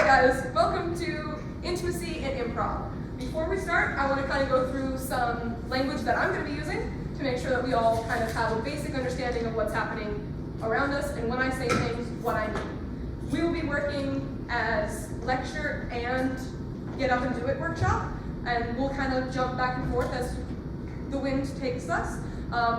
guys, welcome to Intimacy and Improv. Before we start, I want to kind of go through some language that I'm going to be using to make sure that we all kind of have a basic understanding of what's happening around us, and when I say things, what I mean. We will be working as lecture and get up and do it workshop, and we'll kind of jump back and forth as the wind takes us.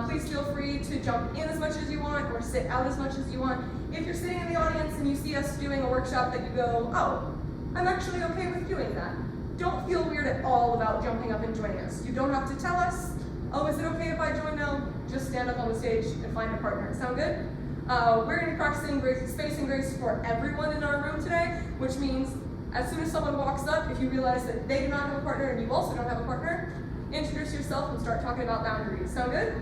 Please feel free to jump in as much as you want or sit out as much as you want. If you're sitting in the audience and you see us doing a workshop that you go, oh, I'm actually okay with doing that, don't feel weird at all about jumping up and joining us. You don't have to tell us, oh, is it okay if I join now? Just stand up on the stage and find a partner. Sound good? We're going to be practicing space and grace for everyone in our room today, which means as soon as someone walks up, if you realize that they do not have a partner and you also don't have a partner, introduce yourself and start talking about boundaries. Sound good?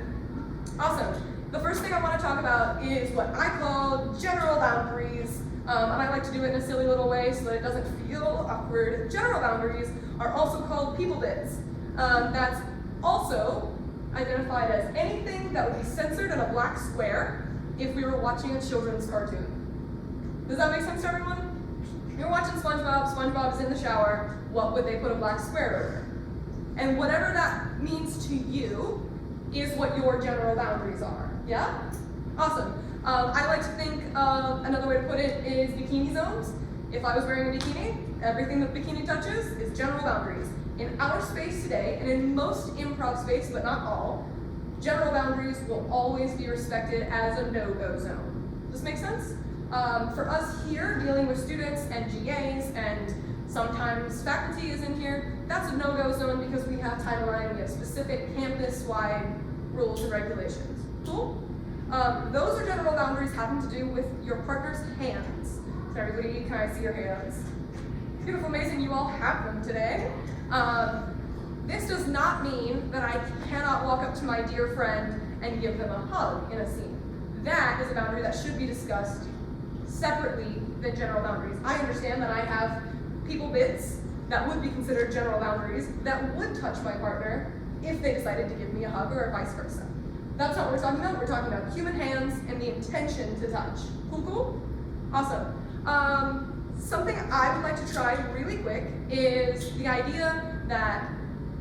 Awesome. The first thing I want to talk about is what I call general boundaries. And I like to do it in a silly little way so that it doesn't feel awkward. General boundaries are also called people bits. That's also identified as anything that would be censored in a black square if we were watching a children's cartoon. Does that make sense to everyone? You're watching SpongeBob, SpongeBob is in the shower, what would they put a black square over? And whatever that means to you is what your general boundaries are. Yeah? Awesome. I like to think another way to put it is bikini zones. If I was wearing a bikini, everything that bikini touches is general boundaries. In our space today, and in most improv space, but not all, general boundaries will always be respected as a no-go zone. Does this make sense? For us here, dealing with students and GAs and sometimes faculty is in here, that's a no-go zone because we have timeline, we have specific campus-wide rules and regulations. Cool? Those are general boundaries having to do with your partner's hands. So everybody, can I see your hands? Beautiful, amazing, you all have them today. This does not mean that I cannot walk up to my dear friend and give them a hug in a scene. That is a boundary that should be discussed separately than general boundaries. I understand that I have people bits that would be considered general boundaries that would touch my partner if they decided to give me a hug or vice versa. That's not what we're talking about. We're talking about human hands and the intention to touch. Cool, cool? Awesome. Something I would like to try really quick is the idea that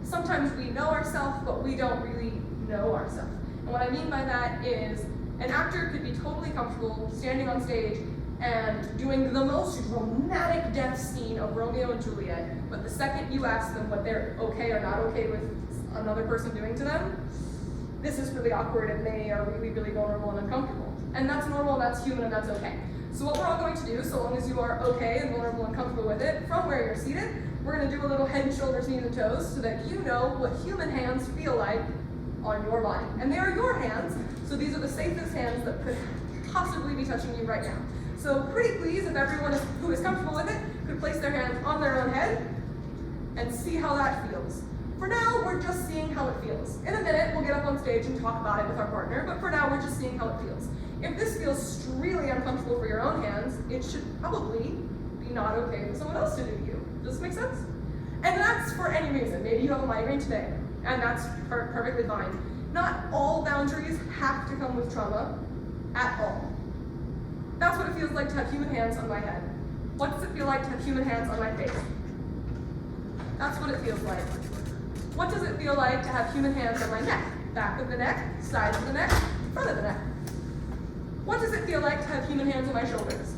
sometimes we know ourselves, but we don't really know ourselves. And what I mean by that is an actor could be totally comfortable standing on stage and doing the most dramatic death scene of Romeo and Juliet, but the second you ask them what they're okay or not okay with another person doing to them, this is really awkward and they are really, really vulnerable and uncomfortable. And that's normal, that's human, and that's okay. So what we're all going to do, so long as you are okay and vulnerable and comfortable with it, from where you're seated, we're going to do a little head and shoulders, knees and toes, so that you know what human hands feel like on your body. And they are your hands, so these are the safest hands that could possibly be touching you right now. So pretty please, if everyone who is comfortable with it could place their hands on their own head and see how that feels. For now, we're just seeing how it feels. In a minute, we'll get up on stage and talk about it with our partner, but for now, we're just seeing how it feels. If this feels really uncomfortable for your own hands, it should probably be not okay for someone else to do to you. Does this make sense? And that's for any reason. Maybe you have a migraine today, and that's perfectly fine. Not all boundaries have to come with trauma at all. That's what it feels like to have human hands on my head. What does it feel like to have human hands on my face? That's what it feels like. What does it feel like to have human hands on my neck? Back of the neck, sides of the neck, front of the neck. What does it feel like to have human hands on my shoulders?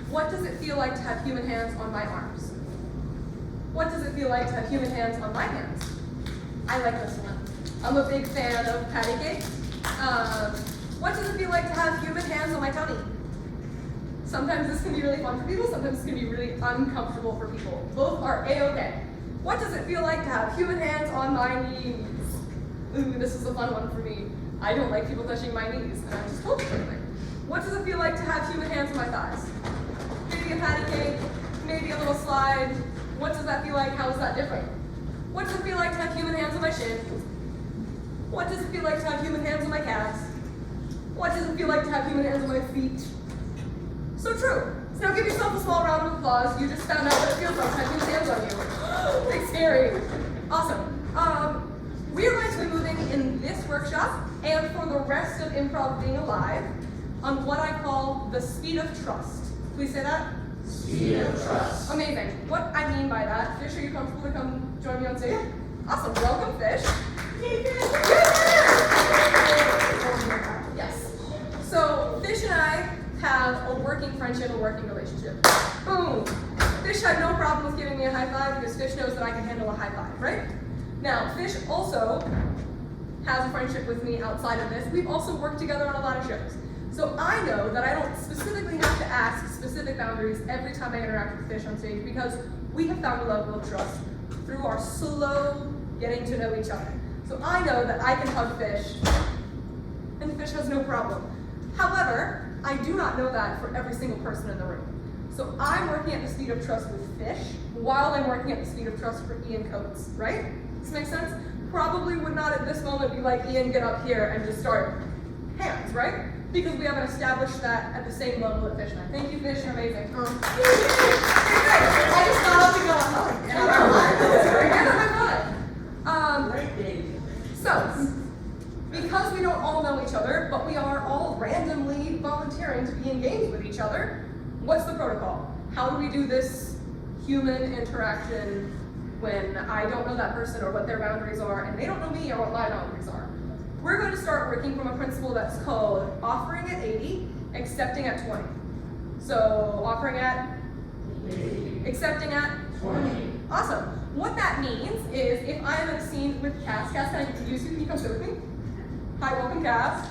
What does it feel like to have human hands on my arms? What does it feel like to have human hands on my hands? I like this one. I'm a big fan of patty cake. What does it feel like to have human hands on my tummy? Sometimes this can be really fun for people, sometimes this can be really uncomfortable for people. Both are A-okay. What does it feel like to have human hands on my knees? Ooh, this is a fun one for me. I don't like people touching my knees, and I'm just told something. What does it feel like to have human hands on my thighs? Maybe a patty cake, maybe a little slide. What does that feel like? How is that different? What does it feel like to have human hands on my shin? What does it feel like to have human hands on my calves? What does it feel like to have human hands on my feet? So true. So now give yourself a small round of applause. You just found out what it feels like to have human hands on you. It's scary. Awesome. We are going to be moving in this workshop and for the rest of improv being alive on what I call the speed of trust. Please say that. Speed of trust. Amazing. What I mean by that, Fish, are you comfortable to come join me on stage? Awesome. Welcome, Fish. Yes. So Fish and I have a working friendship, a working relationship. Boom. Fish had no problem with giving me a high five because Fish knows that I can handle a high five, right? Now, Fish also has a friendship with me outside of this. We've also worked together on a lot of shows. So I know that I don't specifically have to ask specific boundaries every time I interact with Fish on stage because we have found a level of trust through our slow getting to know each other. So I know that I can hug Fish and Fish has no problem. However, I do not know that for every single person in the room. So I'm working at the speed of trust with Fish while I'm working at the speed of trust for Ian Coates, right? Does this make sense? Probably would not at this moment be like, Ian, get up here and just start hands, right? Because we haven't established that at the same level that Fish and I. Thank you, Fish, you're amazing. I just got up and go, and so, because we don't all know each other, but we are all randomly volunteering to be in games with each other, what's the protocol? How do we do this human interaction when I don't know that person or what their boundaries are, and they don't know me or what my boundaries are? We're going to start working from a principle that's called offering at 80, accepting at 20. So offering at 80, accepting at 20. Awesome. What that means is if I'm in a scene with Cass, can I introduce you? Can you come sit with me? Hi, welcome, Cass.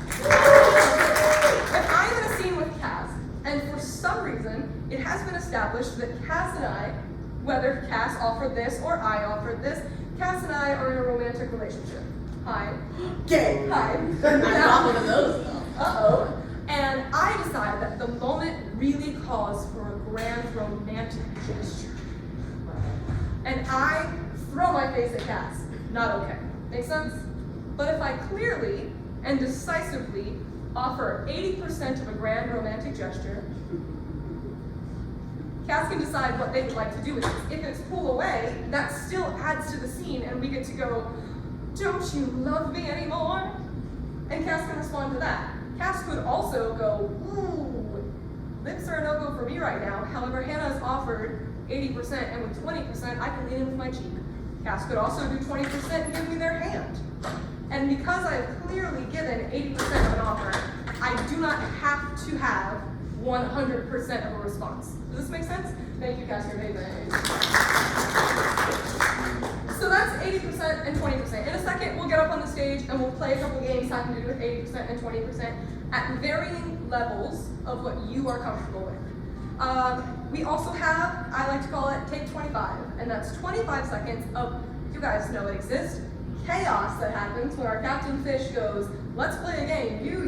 If I'm in a scene with Cass, and for some reason, it has been established that Cass and I, whether Cass offered this or I offered this, Cass and I are in a romantic relationship. Hi. Gay. Hi. I'm not one of those though. Uh-oh. And I decide that the moment really calls for a grand romantic gesture. And I throw my face at Cass. Not okay. Make sense? But if I clearly and decisively offer 80% of a grand romantic gesture, Cass can decide what they would like to do with it. If it's pull away, that still adds to the scene and we get to go, don't you love me anymore? And Cass can respond to that. Cass could also go, ooh, lips are a no-go for me right now. However, Hannah's offered 80% and with 20%, I can lean in with my cheek. Cass could also do 20% and give me their hand. And because I have clearly given 80% of an offer, I do not have to have 100% of a response. Does this make sense? Thank you, Cass, you're amazing. So that's 80% and 20%. In a second, we'll get up on the stage and we'll play a couple games having to do with 80% and 20% at varying levels of what you are comfortable with. We also have, I like to call it take 25, and that's 25 seconds of, you guys know it exists, chaos that happens when our Captain Fish goes, let's play a game, you,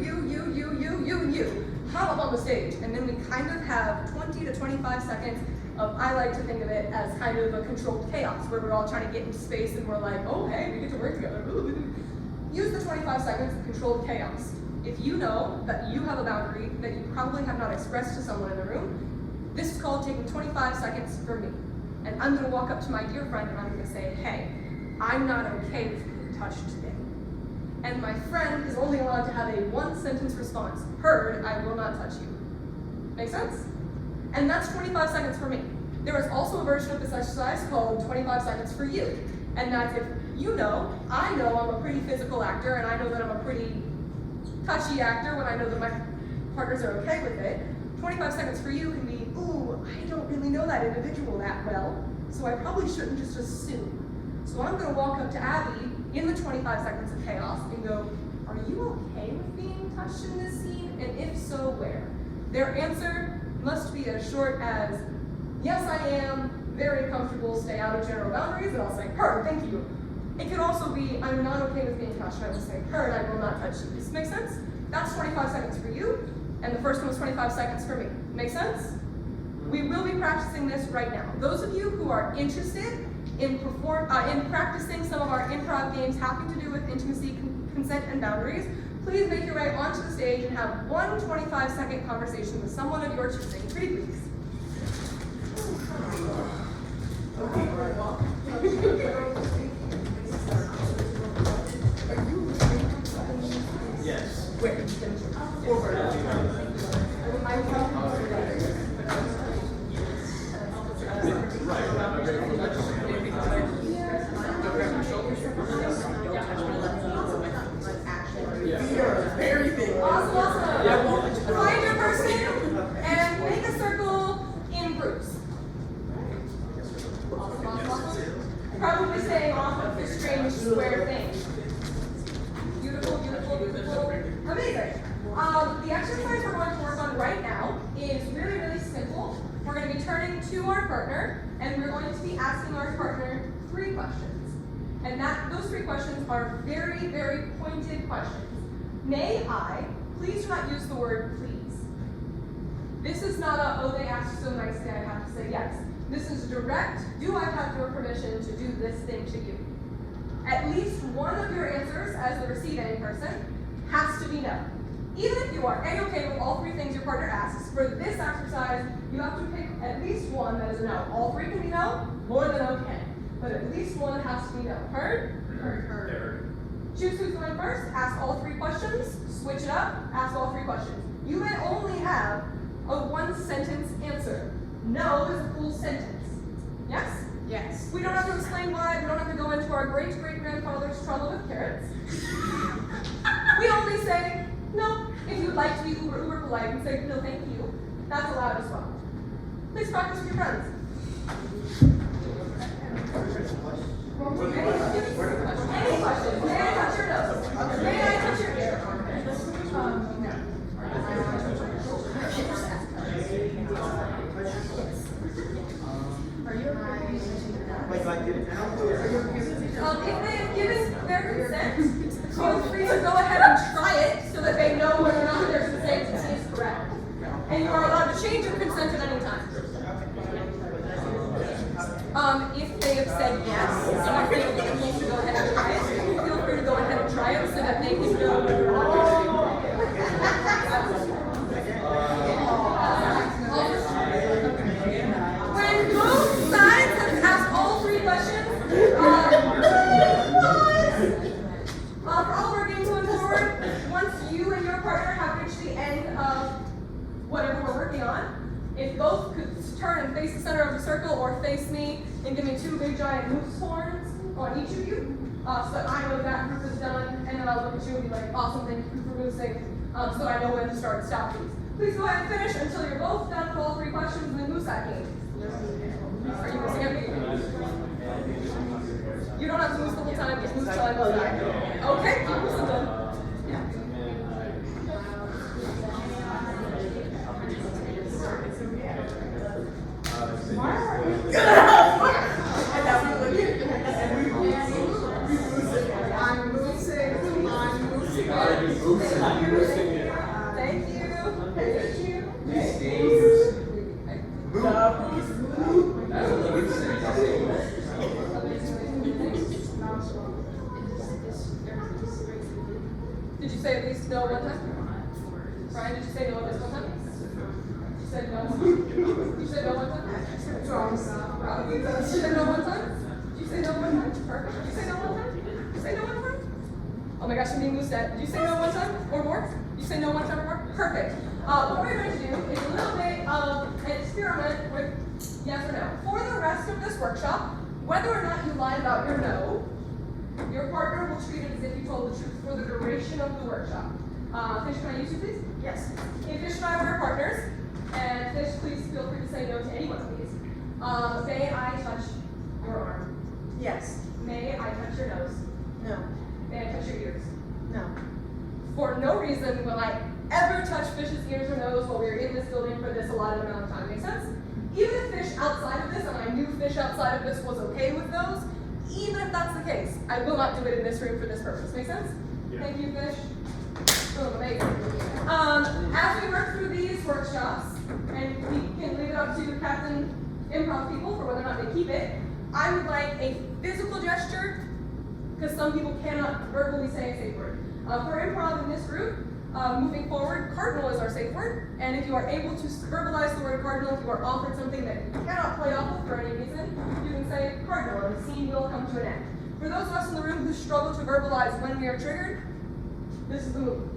hop up on the stage, and then we kind of have 20 to 25 seconds of, I like to think of it as kind of a controlled chaos, where we're all trying to get into space and we're like, oh hey, we get to work together. Use the 25 seconds of controlled chaos. If you know that you have a boundary that you probably have not expressed to someone in the room, this is called taking 25 seconds for me. And I'm gonna walk up to my dear friend and I'm gonna say, hey, I'm not okay with being touched today. And my friend is only allowed to have a one-sentence response. Heard, I will not touch you. Make sense? And that's 25 seconds for me. There is also a version of this exercise called 25 seconds for you. And that's if you know, I know I'm a pretty physical actor and I know that I'm a pretty touchy actor when I know that my partners are okay with it. 25 seconds for you can be, ooh, I don't really know that individual that well, so I probably shouldn't just assume. So I'm gonna walk up to Abby in the 25 seconds of chaos and go, are you okay with being touched in this scene? And if so, where? Their answer must be as short as, yes, I am, very comfortable, stay out of general boundaries, and I'll say, heard, thank you. It could also be, I'm not okay with being touched, and I will say, heard, I will not touch you. Does this make sense? That's 25 seconds for you, and the first one was 25 seconds for me. Make sense? We will be practicing this right now. Those of you who are interested in practicing some of our improv games having to do with intimacy, consent, and boundaries, please make your way onto the stage and have one 25-second conversation with someone of your choosing. Pretty please. Yes. Where? Forward. probably staying off of this strange square thing. Beautiful, beautiful, beautiful. Amazing. The exercise we're going to work on right now is really, really simple. We're going to be turning to our partner, and we're going to be asking our partner 3 questions. And those 3 questions are very, very pointed questions. May I, please do not use the word please. This is not a, oh, they asked so nicely, I have to say yes. This is direct, do I have your permission to do this thing to you? At least one of your answers as the receiving person has to be no. Even if you are A-okay with all 3 things your partner asks, for this exercise, you have to pick at least one that is a no. All 3 can be no, more than okay. But at least one has to be no. Heard? Heard. Choose who's going first, ask all 3 questions, switch it up, ask all 3 questions. You may only have a 1-sentence answer. No is a full sentence. Yes? Yes. We don't have to explain why, we don't have to go into our great-great-grandfather's trouble with carrots. We only say no. If you'd like to be uber polite and say no thank you, that's allowed as well. Please practice with your friends. Any questions? May I touch your nose? May I touch your ear? No. Are you okay? If they have given their consent, feel free to go ahead and try it so that they know whether or not their consent is correct. And you are allowed to change your consent at any time. If they have said yes, and you feel that you need to go ahead and try it, feel free to go ahead and try it so that they can know whether or not they're when both sides have asked all 3 questions, for all of our games going forward, once you and your partner have reached the end of whatever we're working on, if both could turn and face the center of the circle or face me and give me 2 big giant moose horns on each of you, so that I know that group is done, and then I'll look at you and be like, awesome, thank you for moosing, so that I know when to start and stop these. Please go ahead and finish until you're both done with all 3 questions and then moose that game. Are you moosing at me? You don't have to moose the whole time, just moose till I go back. Okay, keep moosing then. Thank you. Did you say at least no one time? Brian, did you say no at least one time? You said no. You said no one time? You said no one time? Did you say no one time? Perfect. Did you say no one time? Did you say no one time? Oh my gosh, I'm being loosed at. Did you say no one time or more? Did you say no one time or more? Perfect. What we're going to do is a little bit of an experiment with yes or no. For the rest of this workshop, whether or not you lie about your no, your partner will treat it as if you told the truth for the duration of the workshop. Fish, can I use you, please? Yes. If Fish and I were partners, and Fish, please feel free to say no to any one of these. May I touch your arm? Yes. May I touch your nose? No. May I touch your ears? No. For no reason will I ever touch Fish's ears or nose while we're in this building for this allotted amount of time. Make sense? Even if Fish outside of this, and I knew Fish outside of this was okay with those, even if that's the case, I will not do it in this room for this purpose. Make sense? Yeah. Thank you, Fish. Oh, amazing. As we work through these workshops, and we can leave it up to Captain Improv people for whether or not they keep it, I would like a physical gesture, because some people cannot verbally say a safe word. For improv in this group, moving forward, cardinal is our safe word, and if you are able to verbalize the word cardinal, if you are offered something that you cannot play off of for any reason, you can say cardinal, and the scene will come to an end. For those of us in the room who struggle to verbalize when we are triggered, this is the move.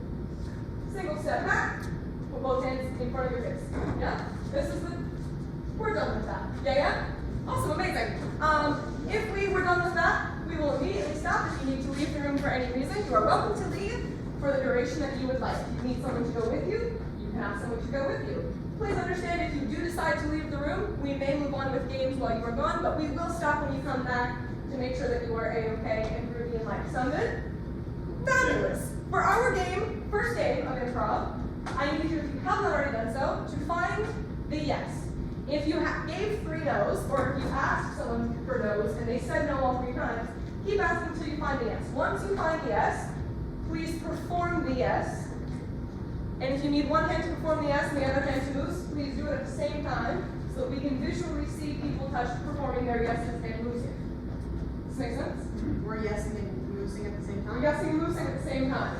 Single step back, put both hands in front of your face. Yeah? This is the, we're done with that. Yeah? Awesome, amazing. If we were done with that, we will immediately stop. If you need to leave the room for any reason, you are welcome to leave for the duration that you would like. If you need someone to go with you, you can have someone to go with you. Please understand if you do decide to leave the room, we may move on with games while you are gone, but we will stop when you come back to to make sure that you are A-okay and groovy and light. Sound good? Fabulous. For our game, first game of improv, I need you, if you haven't already done so, to find the yes. If you gave 3 no's, or if you asked someone for no's and they said no all 3 times, keep asking until you find the yes. Once you find the yes, please perform the yes. And if you need one hand to perform the yes and the other hand to moose, please do it at the same time so that we can visually see people performing their yeses and moosing. Does this make sense? We're yesing and moosing at the same We're time? yesing and moosing at the same time.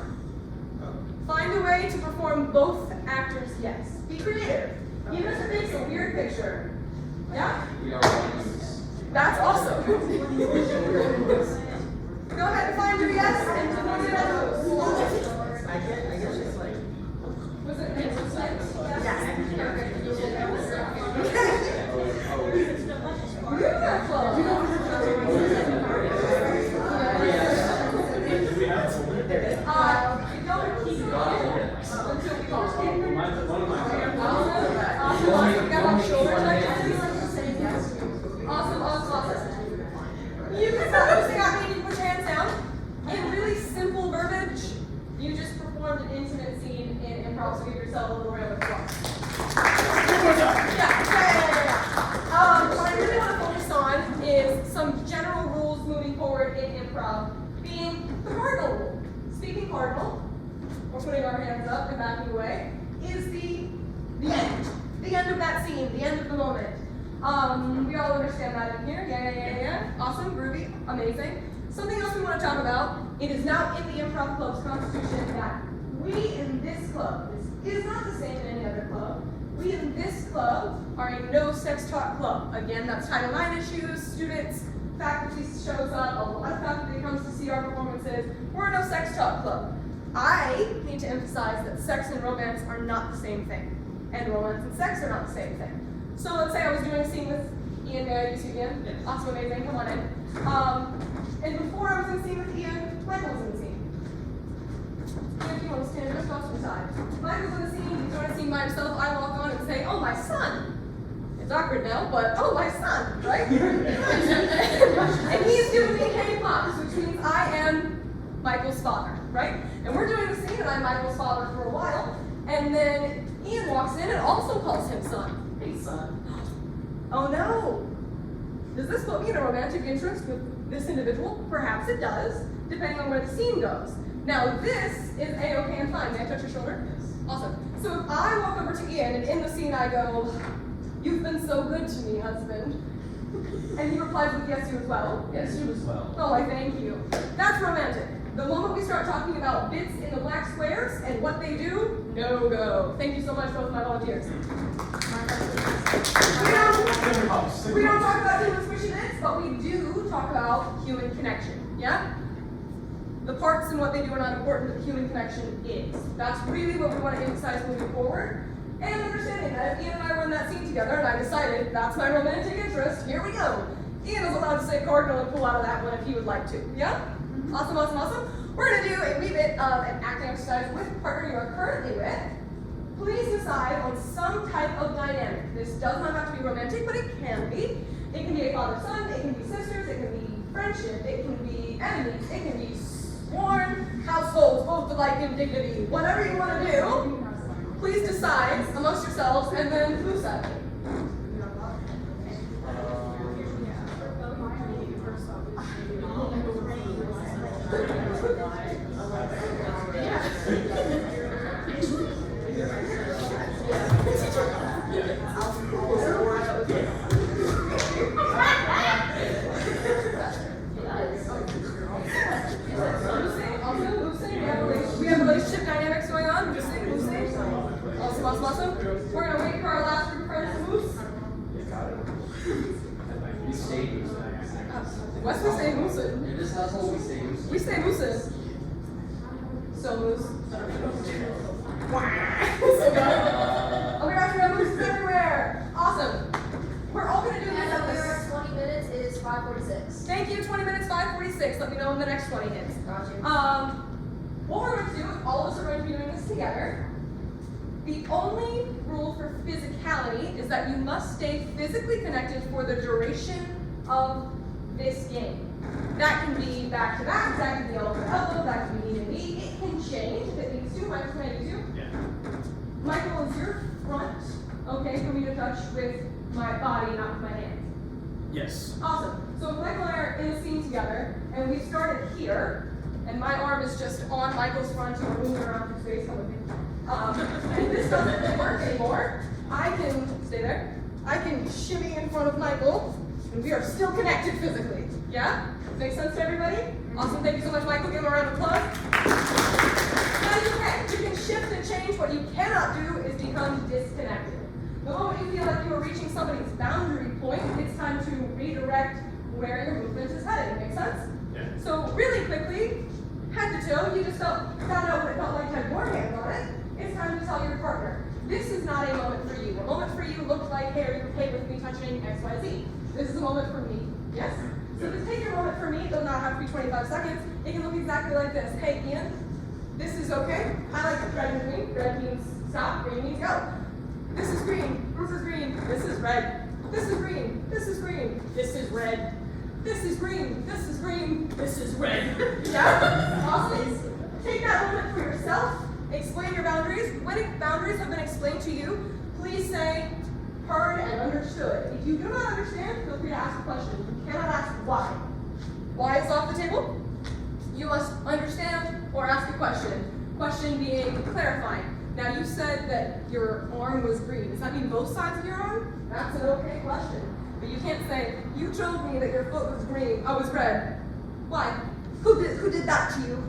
Find a way to perform both actors' yes. Be creative. Even if it makes a weird picture. Yeah? We are moose. That's awesome. Go ahead and find your yes and perform it at moose. I guess it's like. Was it yes? Awesome. You can stop noticing I made you put your hands down. In really simple verbiage, you just performed an intimate scene in improv, so give yourself a little round of applause. What I really want to focus on is some general rules moving forward in improv, being the cardinal rule. Speaking cardinal, we're putting our hands up and backing away, is the end. The end of that scene, the end of the moment. We all understand that in here. Yeah. Awesome, groovy, amazing. Something else we want to talk about, it is now in the Improv Club's constitution that we in this club, this is not the same in any other club, we in this club are a no sex talk club. Again, that's Title IX issues, students, faculty shows up, a lot of faculty comes to see our performances. We're a no sex talk club. I need to emphasize that sex and romance are not the same thing. And romance and sex are not the same thing. So let's say I was doing a scene with Ian. May I use you, Ian? Yes. Awesome, amazing, come on in. And before I was in the scene with Ian, Michael was in the scene. Ian, if you want to stand just off to the side. Michael's in the scene, he's doing a scene by himself. I walk on and say, oh, my son. It's awkward now, but oh, my son, right? And he's giving me K pops, which means I am Michael's father, right? And we're doing the scene and I'm Michael's father for a while. And then Ian walks in and also calls him son. Hey, son. Oh no. Does this put me in a romantic interest with this individual? Perhaps it does, depending on where the scene goes. Now this is A-okay and fine. May I touch your shoulder? Yes. Awesome. So if I walk over to Ian and in the scene I go, you've been so good to me, husband. And he replies with yes, you as well. Yes, you as well. Oh, I thank you. That's romantic. The moment we start talking about bits in the black squares and what they do, no go. Thank you so much, both my volunteers. We don't talk about human squishy bits, but we do talk about human connection, yeah? The parts and what they do are not important, but the human connection is. That's really what we want to emphasize moving forward. And understanding that if Ian and I were in that scene together and I decided that's my romantic interest, here we go. Ian is allowed to say cardinal and pull out of that one if he would like to, yeah? Awesome. We're going to do a wee bit of an acting exercise with the partner you are currently with. Please decide on some type of dynamic. This does not have to be romantic, but it can be. It can be a father-son, it can be sisters, it can be friendship, it can be enemies, it can be sworn households, both alike in dignity. Whatever you want to do, please decide amongst yourselves and then who said it. We have relationship dynamics going on. Awesome. We're going to wait for our last group of friends to move. We stay moose. West we stay moosin'. In this household, we stay moose. We stay moosin'. So moose. Oh my gosh, we have mooses everywhere. Awesome. We're all going to do this. And we are at 20 minutes, it is 5:46. Thank you, 20 minutes, 5:46. Let me know when the next 20 hits. Gotcha. What we're going to do is all of us are going to be doing this together. The only rule for physicality is that you must stay physically connected for the duration of this game. That can be back to back, that can be elbow to elbow, that can be knee to knee. It can change if it needs to. Michael, can I use you? Yeah. Michael, is your front okay for me to touch with my body, not with my hands? Yes. Awesome. So if Michael and I are in a scene together, and we started here, and my arm is just on Michael's front, and we're moving around through space, come with me. And this doesn't work anymore, I can, stay there, I can shimmy in front of Michael, and we are still connected physically. Yeah? Makes sense to everybody? Awesome, thank you so much, Michael. Give him a round of applause. That is okay. You can shift and change. What you cannot do is become disconnected. The moment you feel like you are reaching somebody's boundary point, it's time to redirect where your movement is headed. Make sense? Yeah. So really quickly, head to toe, you just found out what it felt like to have your hands on it. It's time to tell your partner, this is not a moment for you. A moment for you looked like, hey, are you okay with me touching X, Y, Z? This is a moment for me. Yes? So just take your moment for me. It does not have to be 25 seconds. It can look exactly like this. Hey, Ian, this is okay. I like red and green. Red means stop, green means go. This is green. This is green. This is red. This is green. This is green. This is red. This is green. This is green. This is red. Yeah? Awesome. Take that moment for yourself. Explain your boundaries. When boundaries have been explained to you, please say, heard and understood. If you do not understand, feel free to ask a question. You cannot ask why. Why is off the table? You must understand or ask a question. Question being clarifying. Now you said that your arm was green. Does that mean both sides of your arm? That's an okay question. But you can't say, you told me that your foot was green. Oh, it was red. Why? Who did that to you?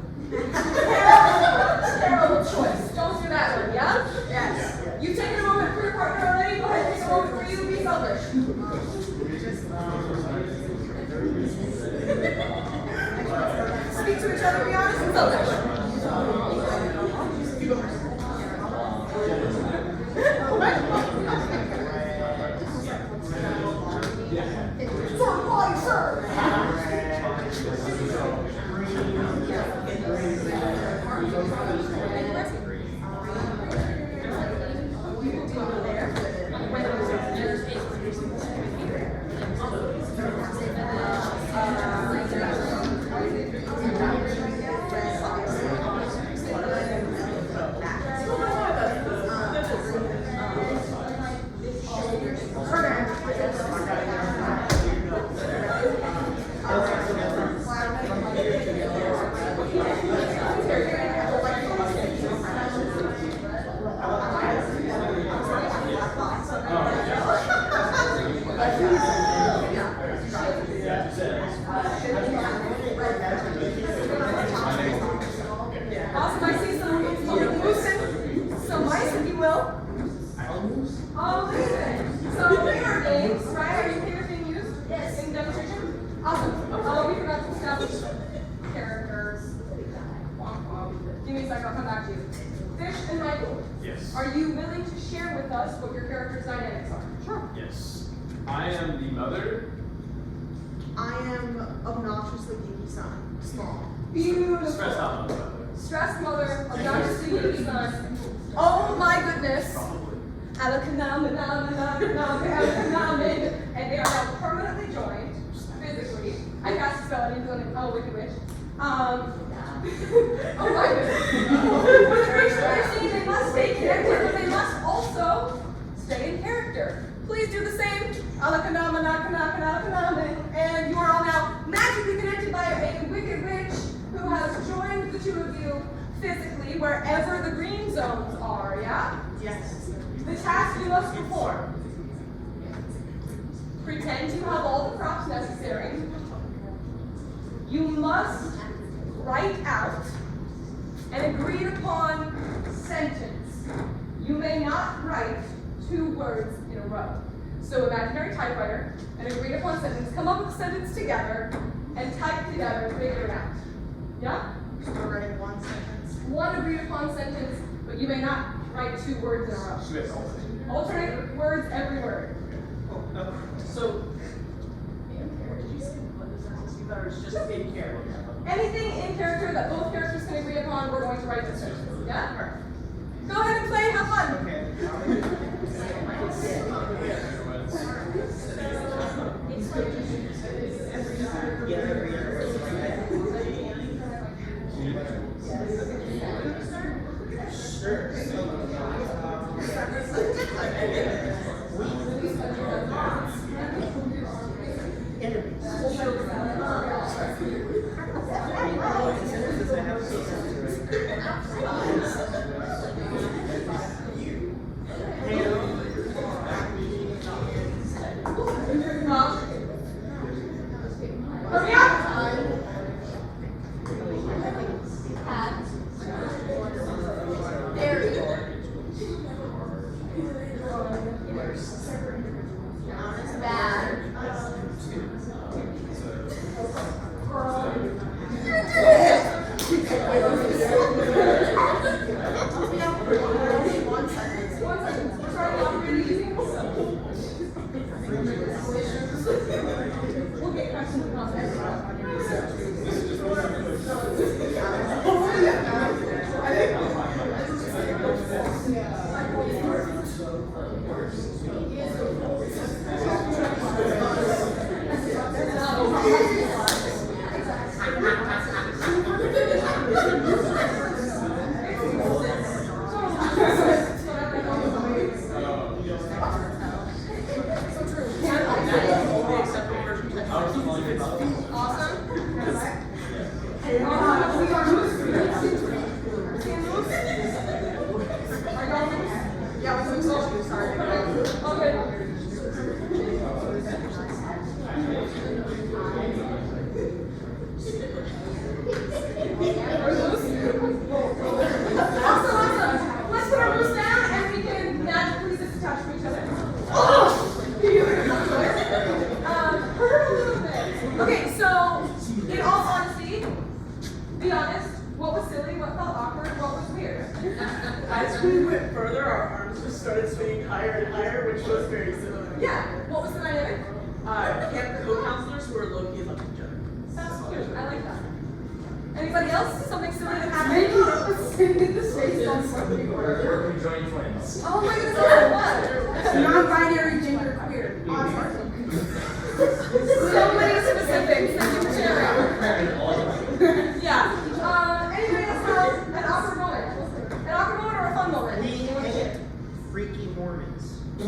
Terrible choice. Don't do that one, yeah? Yes. You've taken a moment for your partner already. Go ahead and take a moment for you. Be selfish. Speak to each other, be honest and selfish. For why, sir? Awesome, I see some loosen, some mice, if you will. Listen. So finger games, right? Are your fingers being used? Yes. In demonstration? Awesome. We forgot to establish characters. Give me a second, I'll come back to you. Fish and Michael. Yes. Are you willing to share with us what your character's dynamics are? Sure. Yes. I am the mother. I am obnoxiously geeky son. Small. Beautiful. Stressed out mother. Stressed mother, obnoxiously geeky son. Oh my goodness. Alakanamin, and they are now permanently joined, physically. I cast a spell and into an Wicked Witch. Oh my goodness. For the creature they're seeing, they must stay connected, but they must also stay in character. Please do the same. Alakanamin, and you are all now magically connected by a Wicked Witch who has joined the two of you physically wherever the green zones are, yeah? Yes. The task you must perform. Pretend you have all the props necessary. You must write out an agreed upon sentence. You may not write 2 words in a row. So imaginary typewriter, an agreed upon sentence, come up with a sentence together and type together, figure it out. Yeah? So we're writing one sentence. One agreed upon sentence, but you may not write 2 words in a row. Alternate words every word. So, in character, did you say what the sentence be better? It's just in character. Anything in character that both characters can agree upon, we're going to write this sentence. Yeah? Go ahead and play, have fun. Okay. Hurry up! One sentence. One second. We're starting off really easy. We'll get questions and comments. Okay, so in all honesty, be honest, what was silly, what felt awkward, what was weird? As we went further, our arms just started swinging higher and higher, which was very similar. Yeah, what was the dynamic? Camp co-counselors who were low-key loving each other. Sounds cute, I like that. Anybody else? Something silly that happened? Conjoined twins. Oh my goodness, what? Non-binary gender queer. So many specifics, thank you for sharing. Yeah. Anybody else have an awkward moment? An awkward moment or a fun moment? Freaky Mormons. Bro!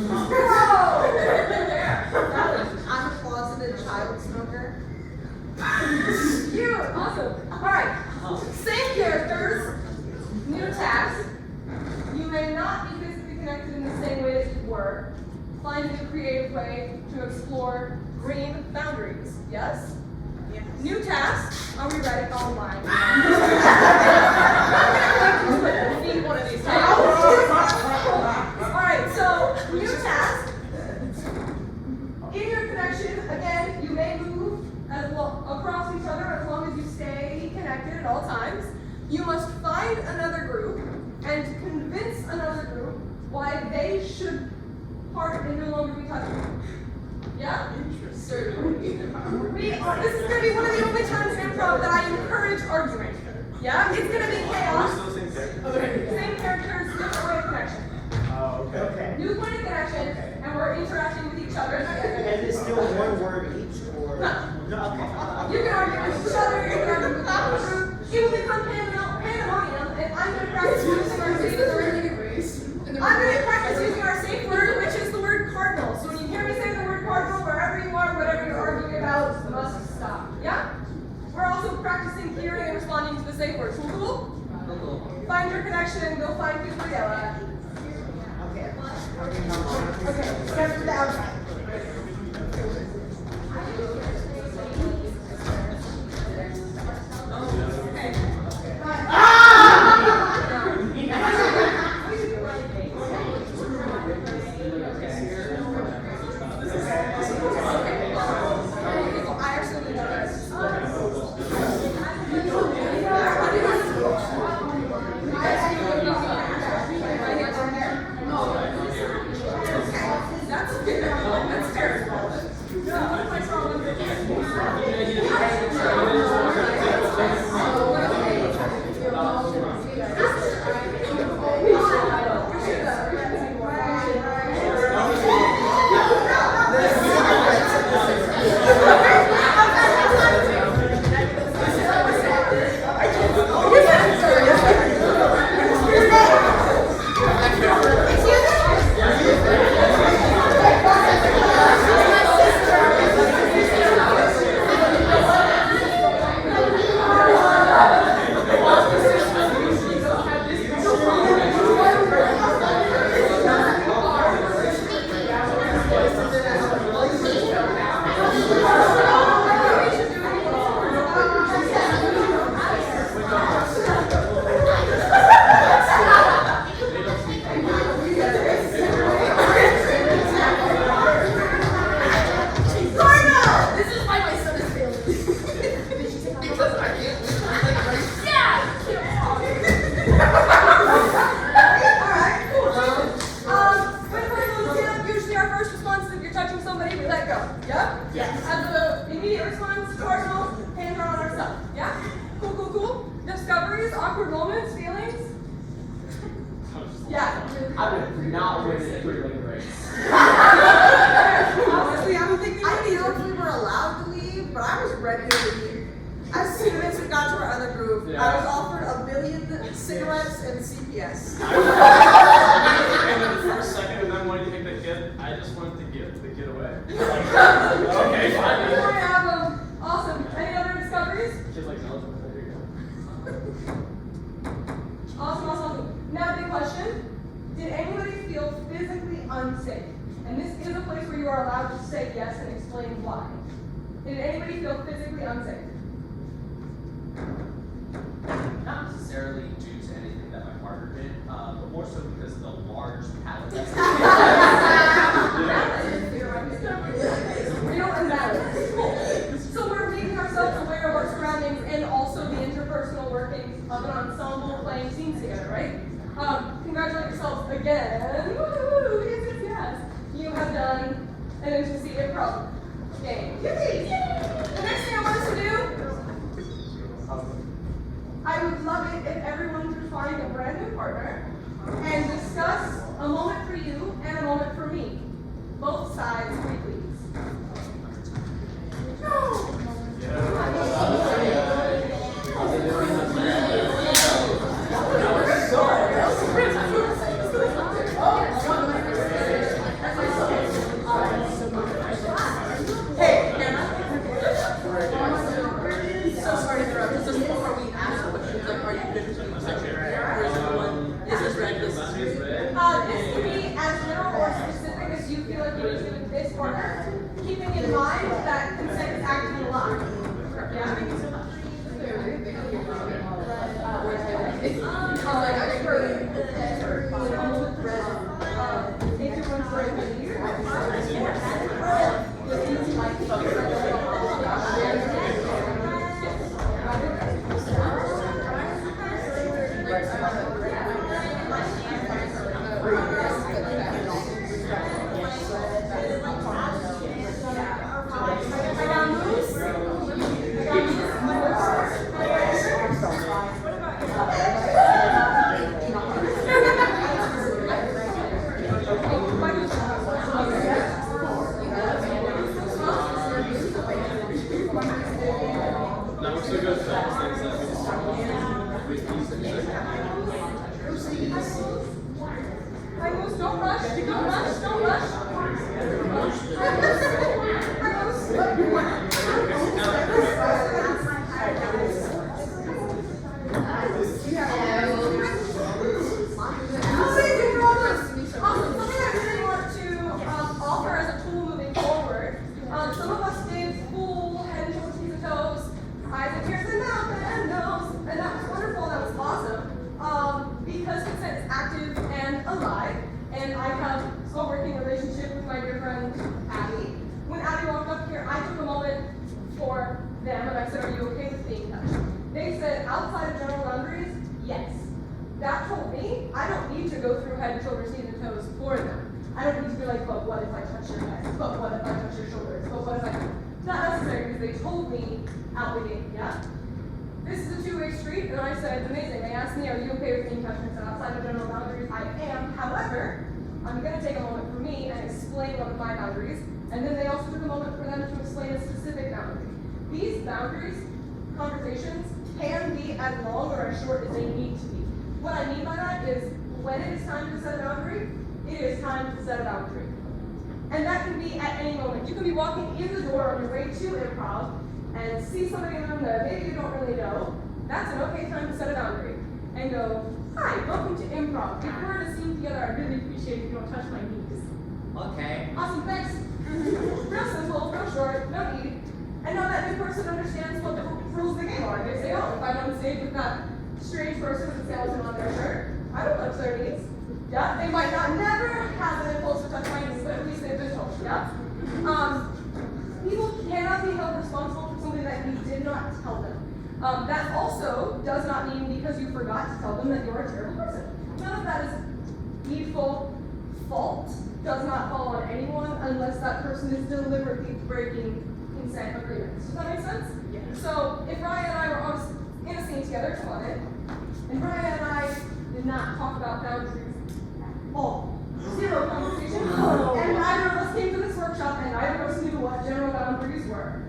I'm a closeted child smoker. Cute, awesome. Alright, same characters, new task. You may not be physically connected in the same way as you were. Find a creative way to explore green boundaries. Yes? Yes. New task. Are we ready? Oh my god. Need one of these Alright, so new task. In your connection, again, you may move as well across each other as long as you stay connected at all times. You must find another group and convince another group why they should part and no longer be touching. Yeah? Interesting. This is going to be one of the only times in improv that I encourage arguing. Yeah? It's going to be Are we chaos. still the same character? Same characters, different point of connection. Oh, okay. New point of connection, and we're interacting with each other. And it's still one word each, or? No, okay. You can argue with each other, you can argue with the group. It will become pandemonium, and I'm going to practice using our safe word. I'm going to practice using our safe word, which is the word cardinal. So when you hear me say the word cardinal, wherever you are, whatever you're arguing about, you must stop. Yeah? We're also practicing hearing and responding to the safe word. Cool? Find your connection and go find Gabriella. Okay. Okay, step to the outside. Yep? Yes. As the immediate response, cardinal, hands are on our stuff. Yeah? Cool, cool, cool. Discoveries, awkward moments, feelings? Yeah. I would not win a three-leg race. Honestly, I didn't know if we were allowed to leave, but I was ready to leave. As soon as we got to our other group, Yeah. I was offered 1 million cigarettes and CPS. And then the first second of them wanting to take the kid, I just wanted to give the kid away. Okay, There fine. we have them. Awesome. Any other discoveries? Kid's like, no, there you go. Awesome, awesome. Now, big question. Did anybody feel physically unsafe? And this is a place where you are allowed to say yes and explain why. Did anybody feel physically unsafe? Not necessarily due to anything that my partner did, but more so because of the large pallet. Real and valid. Cool. So we're making ourselves aware of our surroundings and also the interpersonal workings of an ensemble playing scenes together, right? Congratulate yourselves again. Woo! Yes, yes, yes. You have done an intimacy improv game. Yippee! The next thing I want us to do, I would love it if everyone could find a brand new partner and discuss a moment for you and a moment for me. Both sides, please. Hey, Hannah. So sorry to interrupt. Just before we ask questions, like, are you good with the section? Or is it one? Is this red? This is green. This can be as literal or specific as you feel like you need to with this partner, keeping in mind that consent is acting a lot. Yeah? Now we're so good at that. Things that High moves, don't rush, don't rush, don't rush. Something I really want to offer as a tool moving forward. Some of us did full head and shoulders, knees and toes, eyes and ears and mouth and nose, and that was wonderful. That was awesome. Because consent is active and alive, and I have a working relationship with my dear friend Abby. When Abby walked up here, I took a moment for them and I said, "Are you okay with being touched?" They said, "Outside of general boundaries, yes." That told me I don't need to go through head and shoulders, knees and toes for them. I don't need to be like, "But what if I touch your neck? But what if I touch your shoulders? But what if I?" It's not necessary because they told me out the gate, yeah? This is a two-way street, and I said, amazing. They asked me, "Are you okay with being touched?" I said, "Outside of general boundaries, I am. However, I'm going to take a moment for me and explain one of my boundaries." And then they also took a moment for them to explain a specific boundary. These boundaries, conversations, can be as long or as short as they need to be. What I mean by that is, when it is time to set a boundary, it is time to set a boundary. And that can be at any moment. You can be walking in the door on your way to improv and see somebody in the room that maybe you don't really know. That's an okay time to set a boundary. And go, "Hi, welcome to improv. If we're in a scene together, I really appreciate if you don't touch my knees." Okay. Awesome, thanks. Real simple, real short, no need. And now that new person understands what the rules of the game are. They say, "Oh, if I'm on stage with that strange person with a skeleton on their shirt, I don't touch their knees." Yeah, they might not never have an impulse to touch my knees, but at least they've been told, yeah? People cannot be held responsible for something that you did not tell them. That also does not mean because you forgot to tell them that you're a terrible person. None of that is needful fault. does not fall on anyone unless that person is deliberately breaking consent agreements. Does that make sense? Yeah. So if Ryan and I were in a scene together, come on in, and Ryan and I did not talk about boundaries at all. Zero conversation. And neither of us came to this workshop and neither of us knew what general boundaries were.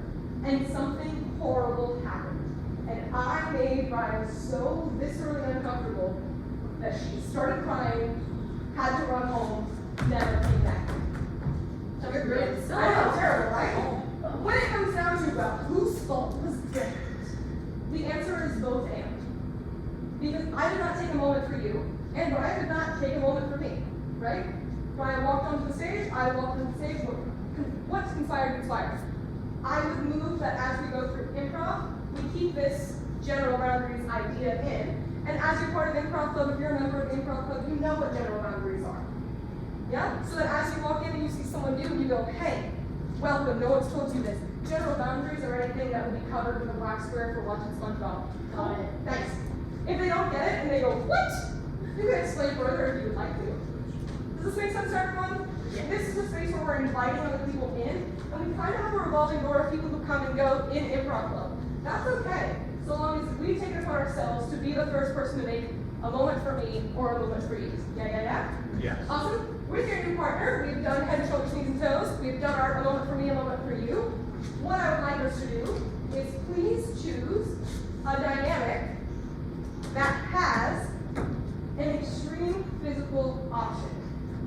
And something horrible happened. And I made Ryan so viscerally uncomfortable that she started crying, had to run home, never came back. You're great. I know, terrible, right? When it comes down to whose fault was this, the answer is both and. Because I did not take a moment for you, and Ryan did not take a moment for me, right? Ryan walked onto the stage, I walked on the stage. What's conspired? I would move that as we go through improv, we keep this general boundaries idea in. And as you're part of improv club, if you're a member of improv club, you know what general boundaries are. Yeah? So that as you walk in and you see someone new, you go, hey, welcome, no one's told you this. General boundaries are anything that would be covered with a black square for watching SpongeBob. Got it. Thanks. If they don't get it and they go, what? You can explain further if you would like to. Does this make sense to everyone? Yeah. This is a space where we're inviting other people in, and we kind of have a revolving door of people who come and go in improv club. That's okay, so long as we take it upon ourselves to be the first person to make a moment for me or a moment for you. Yeah? Yes. Awesome. With your new partner, we've done head and shoulders, knees and toes. We've done our a moment for me, a moment for you. What I would like us to do is please choose a dynamic that has an extreme physical option.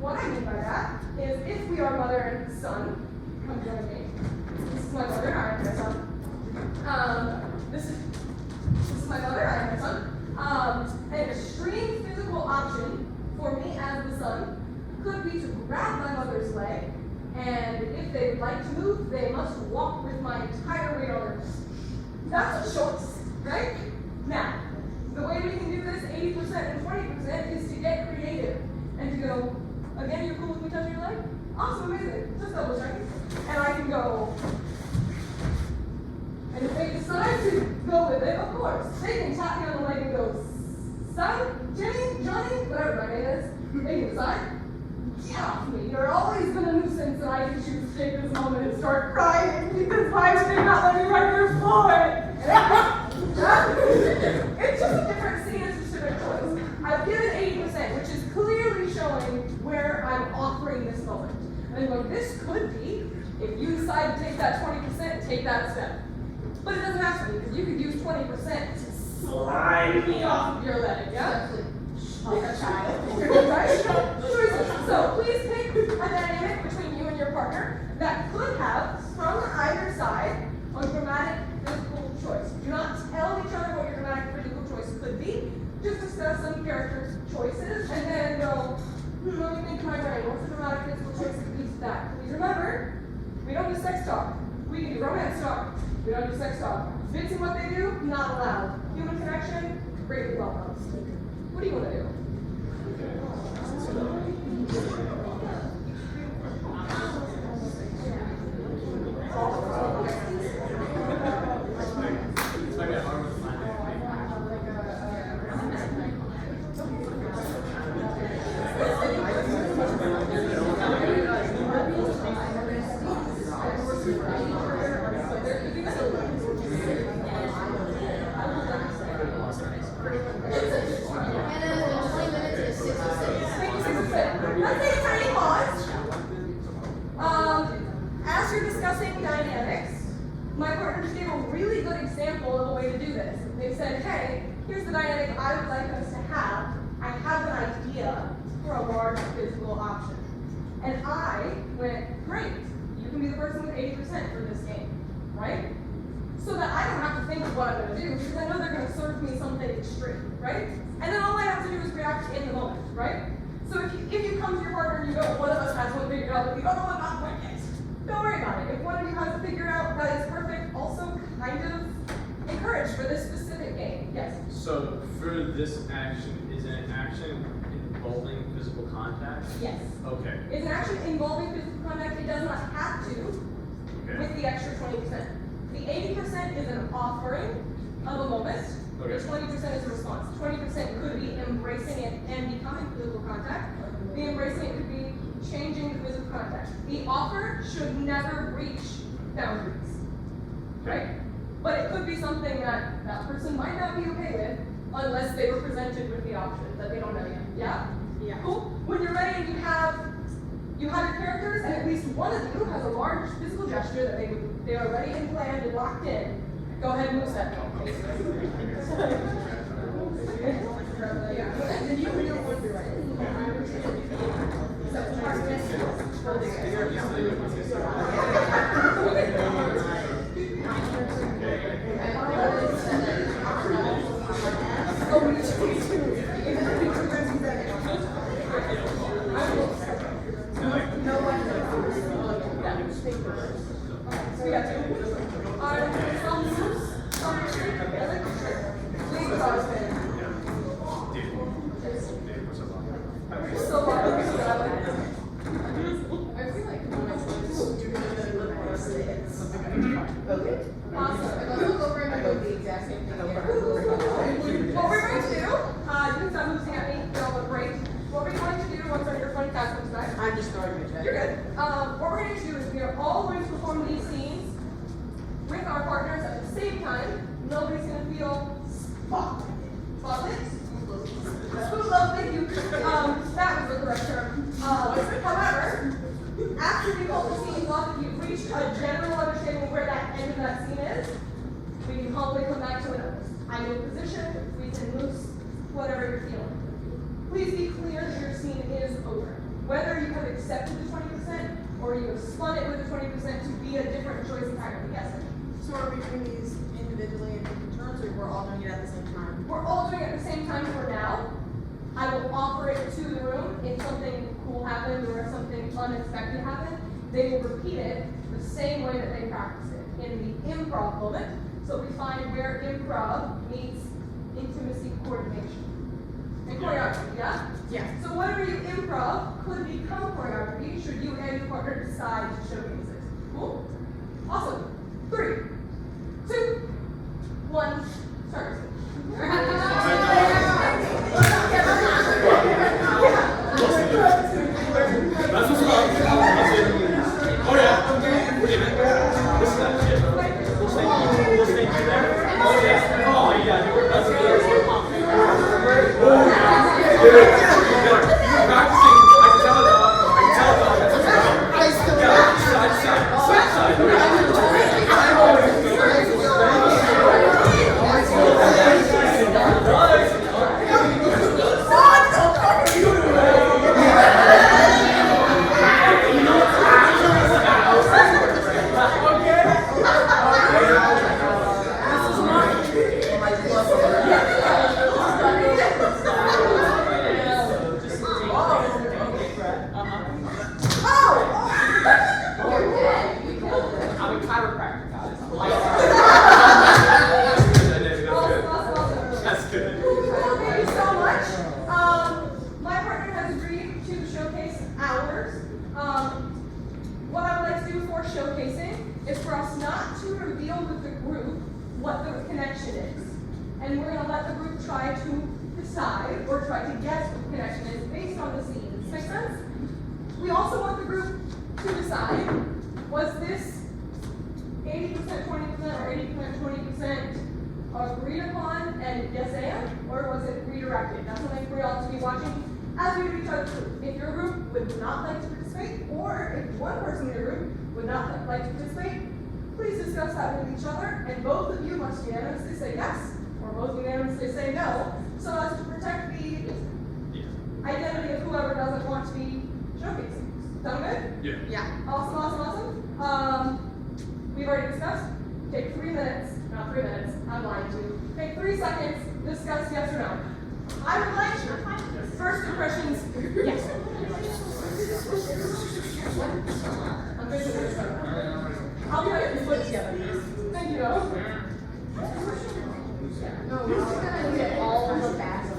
What I mean by that is if we are mother and son, come join me. This is my mother, I am my son. This is my mother, I am my son. An extreme physical option for me as the son could be to grab my mother's leg, and if they would like to move, they must walk with my entire weight on their chest. That's a choice, right? Now, the way we can do this 80% and 20% is to get creative and to go, again, you're cool with me touching your leg? Awesome, amazing. Just double checking. And I can go, and if they decide to go with it, of course, they can tap me on the leg and go, son, Jimmy, Johnny, whatever my name is, they can decide, get off me. You're always been a nuisance, and I can choose to take this moment and start crying because why would they not let me ride their floor? It's just a different scene, it's just a different choice. I've given 80%, which is clearly showing where I'm offering this moment. And I'm going, this could be, if you decide to take that 20%, take that step. But it doesn't have to be, because you could use 20% to slide me off of your leg, yeah? Like a child. Right? So please pick a dynamic between you and your partner that could have, from either side, a dramatic physical choice. Do not tell each other what your dramatic physical choice could be. Just discuss some character choices and then go, let me think in my brain, what's the dramatic physical choice that leads to that? Please remember, we don't do sex talk. We can do romance talk. We don't do sex talk. Fixing what they do, not allowed. Human connection, greatly welcome. What do you want to do? It's maybe a hard one to find Let's take a tiny pause. As you're discussing dynamics, my partner just gave a really good example of a way to do this. They said, hey, here's the dynamic I would like us to have. I have an idea for a large physical option. And I went, great, you can be the person with 80% for this game, right? So that I don't have to think of what I'm going to do because I know they're going to serve me something extreme, right? And then all I have to do is react in the moment, right? So if you come to your partner and you go, one of us has one figured out, but the other one not quite yet, don't worry about it. If one of you has it figured out, that is perfect. Also, kind of encouraged for this specific game. Yes? So for this action, is it an action involving physical contact? Yes. Okay. It's an action involving physical contact. It does not have to with the extra 20%. The 80% is an offering of a moment. Okay. The 20% is a response. 20% could be embracing it and becoming physical contact. The embracing it could be changing the physical context. The offer should never reach boundaries, right? But it could be something that that person might not be okay with unless they were presented with the option that they don't know yet. Yeah? Yeah. Cool. When you're ready and you have your characters, and at least one of you has a large physical gesture that they are ready and planned and locked in. Go ahead and move that. We got two. Some moves, some lead crossfit. So I feel like Okay. awesome. If I look over and I go the exact same thing again. What we're going to do, you can stop moving at me, y'all look great. What we're going to do once our funny cast comes back. I'm just throwing my check. You're good. What we're going to do is we are all going to perform these scenes with our partners at the same time. Nobody's going to feel spotless. Spotless, thank you. That was the correct term. However, after we hold the scenes off, if you've reached a general understanding of where that end of that scene is, we can calmly come back to another. I know position, we can loose, whatever you're feeling. Please be clear that your scene is over. Whether you have accepted the 20% or you have spun it with the 20% to be a different choice entirely. Yes, sir. So are we doing these individually in different terms, or we're all doing it at the same time? We're all doing it at the same time for now. I will offer it to the room if something cool happens or if something unexpected happens. They will repeat it the same way that they practiced it in the improv moment. So we find where improv meets intimacy coordination. And choreography, yeah? Yeah. So whatever you improv could become choreography should you and your partner decide to showcase it. Cool? Awesome. 3, 2, 1, start. That's what's up. Oh yeah. This is that shit. We'll stay there. Oh yeah. Oh yeah. That's good. You're practicing. I can tell it. Side. I'm a chiropractor, guys. That's good. Well, thank you so much. My partner has agreed to showcase ours. What I would like to do for showcasing is for us not to reveal with the group what the connection is. And we're going to let the group try to decide or try to guess what the connection is based on the scenes. Make sense? We also want the group to decide, was this 80% 20% or 80% 20% agreed upon and yes and, or was it redirected? That's something for y'all to be watching as we do each other's group. If your group would not like to participate, or if one person in your group would not like to participate, please discuss that with each other, and both of you must unanimously say yes, or both unanimously say no, so as to protect the identity of whoever doesn't want to be showcasing. Sound good? Yeah. Yeah. Awesome. We've already discussed. Take 3 minutes, not 3 minutes, I'm lying to you. Take 3 seconds, discuss yes or no. I would like to. First impressions, yes. I'm going to do this. I'll put it in foot together. Thank you. No, we're just gonna get all of the bags of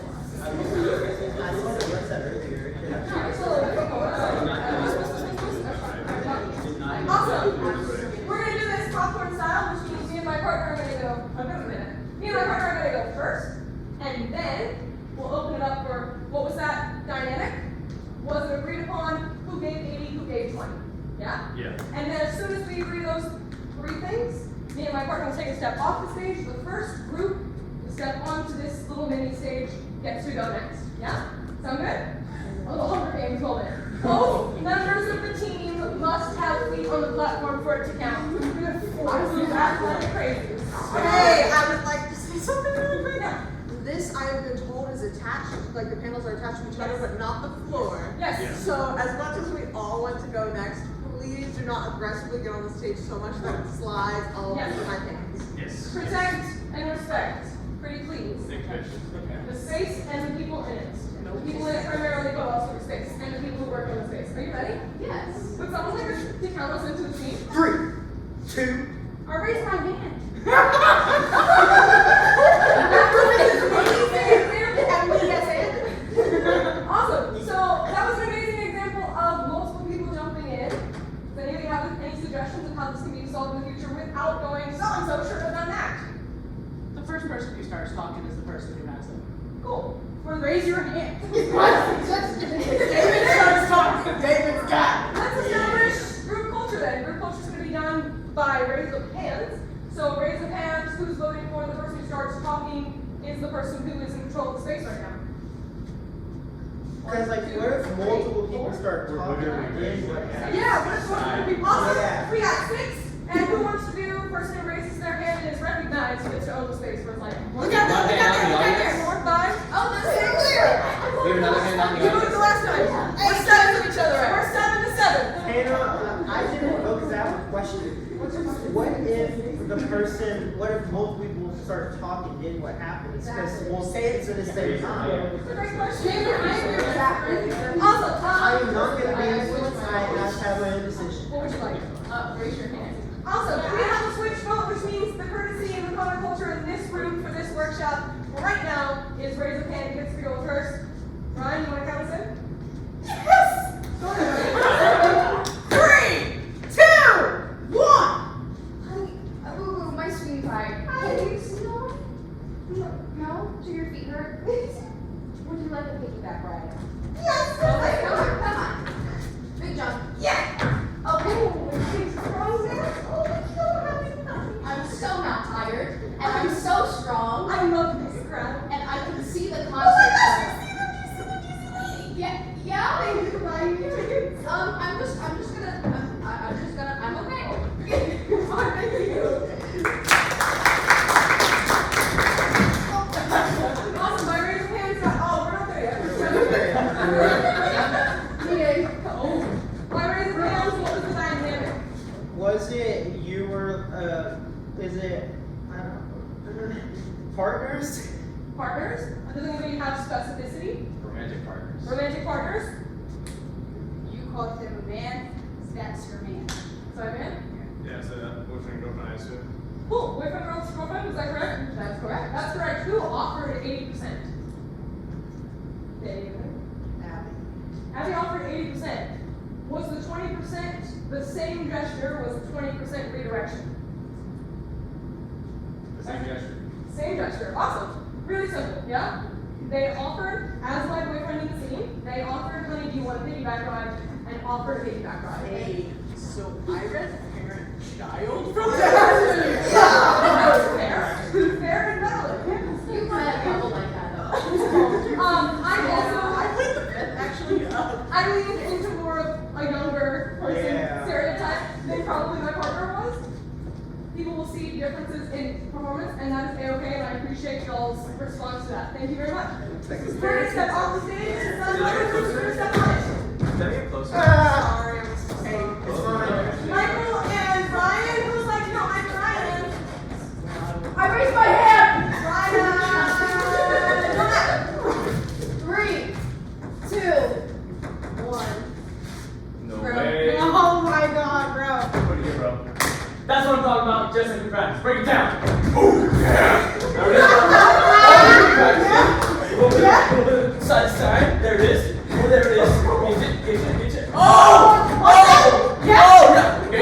Awesome. We're going to do this popcorn style, which means me and my partner are going to go, me and my partner are going to go first, and then we'll open it up for, what was that dynamic? Was it agreed upon? Who gave we agree those 3 things, me and my partner will take a step off the stage. The first group to step onto this little mini stage gets to go next. Yeah? Sound good? A little Hunger Games moment. Both members of the team must have feet on the platform for it to count. Who's gonna force you back like crazy? Hey, I would like to say something really quick. Yeah. This, I have been told, is attached, like the panels are attached to each other, but not the floor. Yes. So as much as we all want to go next, please do not aggressively get on the stage so much that it slides all over Yes. my pants. Yes. Protect and respect. Pretty please. Big fish. The space and the people in it. The people in it primarily, but also the space and the people who work in the space. Are you ready? Yes. Would someone like to count us into the team? 3, 2, Or raise my hand. Awesome. So that was an amazing example of multiple people jumping in. Does anybody have any suggestions of how this can be solved in the future without going, so and so should have done that? The first person who starts talking is the person who has them. Cool. Well, raise your hand. David starts talking. David's got it. Let's establish group culture then. Group culture is going to be done by raise of hands. So raise of hands, who's voting for the person who starts talking is the person who is in control of the space right now. Because like, what if multiple people start talking? Then what happens? Yeah, what if multiple people? Awesome. Yeah. We got 6. And who wants to do person who raises their hand and is recognized gets to own the space for his life? Look at that, look at that, look at that. 4, 5. Oh, that's so clear. We have another hand on the You moved the last time. We're 7 to each other. We're 7 to 7. Hannah, I didn't know because I have a question. What if what if multiple people start talking, then what happens? Because we'll say it at the same time. That's a great question. I agree with that. Awesome. I am not going to be influenced, and I have to have my own decision. What would you like? Raise your hand. Awesome. We have a switch vote, which means the courtesy and the counterculture in this room for this workshop right now is raise of hand gets to go first. Ryan, you want to count us in? Yes! Go ahead. 3, 2, 1. Honey, ooh, my sweetheart. Can you snow? No? Do your feet hurt? Would you like a piggyback ride? Yes! Okay, come on. Big jump. Yeah! Okay. She's strong there. Oh, I'm so happy. I'm so not tired, and I'm so strong, I love this crowd. and I can see the Oh my concert. gosh, you see them, you see them, you see them. Yeah. Thank you, Ryan. I'm just gonna, I'm okay. You're fine, thank you. Awesome, my raise of hands got, oh, we're not there yet. Yay. My raise of hands, what was the dynamic? Was it you were, is it, I don't know, partners? Partners? Doesn't anybody have specificity? Romantic partners. Romantic partners? You called him a man, that's your man. Sorry, man? Yeah, so that boyfriend girlfriend I assume. Cool, boyfriend, girlfriend, is that correct? That's correct. That's correct. Who offered 80%? David. Abby offered 80%. Was the 20% the same gesture, or was it 20% redirection? The same gesture. Same gesture. Awesome. Really simple, yeah? They offered, as my boyfriend in the scene, they offered, honey, do you want a piggyback ride? And offered a piggyback ride. Hey, so I read parent-child from Fair. Fair and valid. You had a couple like that though. I also, I played the fifth, actually. I lean into more of a younger person Yeah. stereotype than probably my partner was. People will see differences in performance, and that is A-okay, and I appreciate y'all's response to that. Thank you very much. First step off the stage, and step on it. Can I get closer? Sorry, I'm so hey, it's fine. Michael and Ryan, who's like, no, I'm Ryan. I raised my hand. Ryan. 3, 2, 1. No Bro. way. Oh my god, bro. What do you get, bro? That's what I'm talking about. Just like your practice. Break it down. Ooh, yeah. There it is. Side to side. There it is. Oh, there it is. Get it. Oh! Oh! Yes. Oh, yeah. Okay,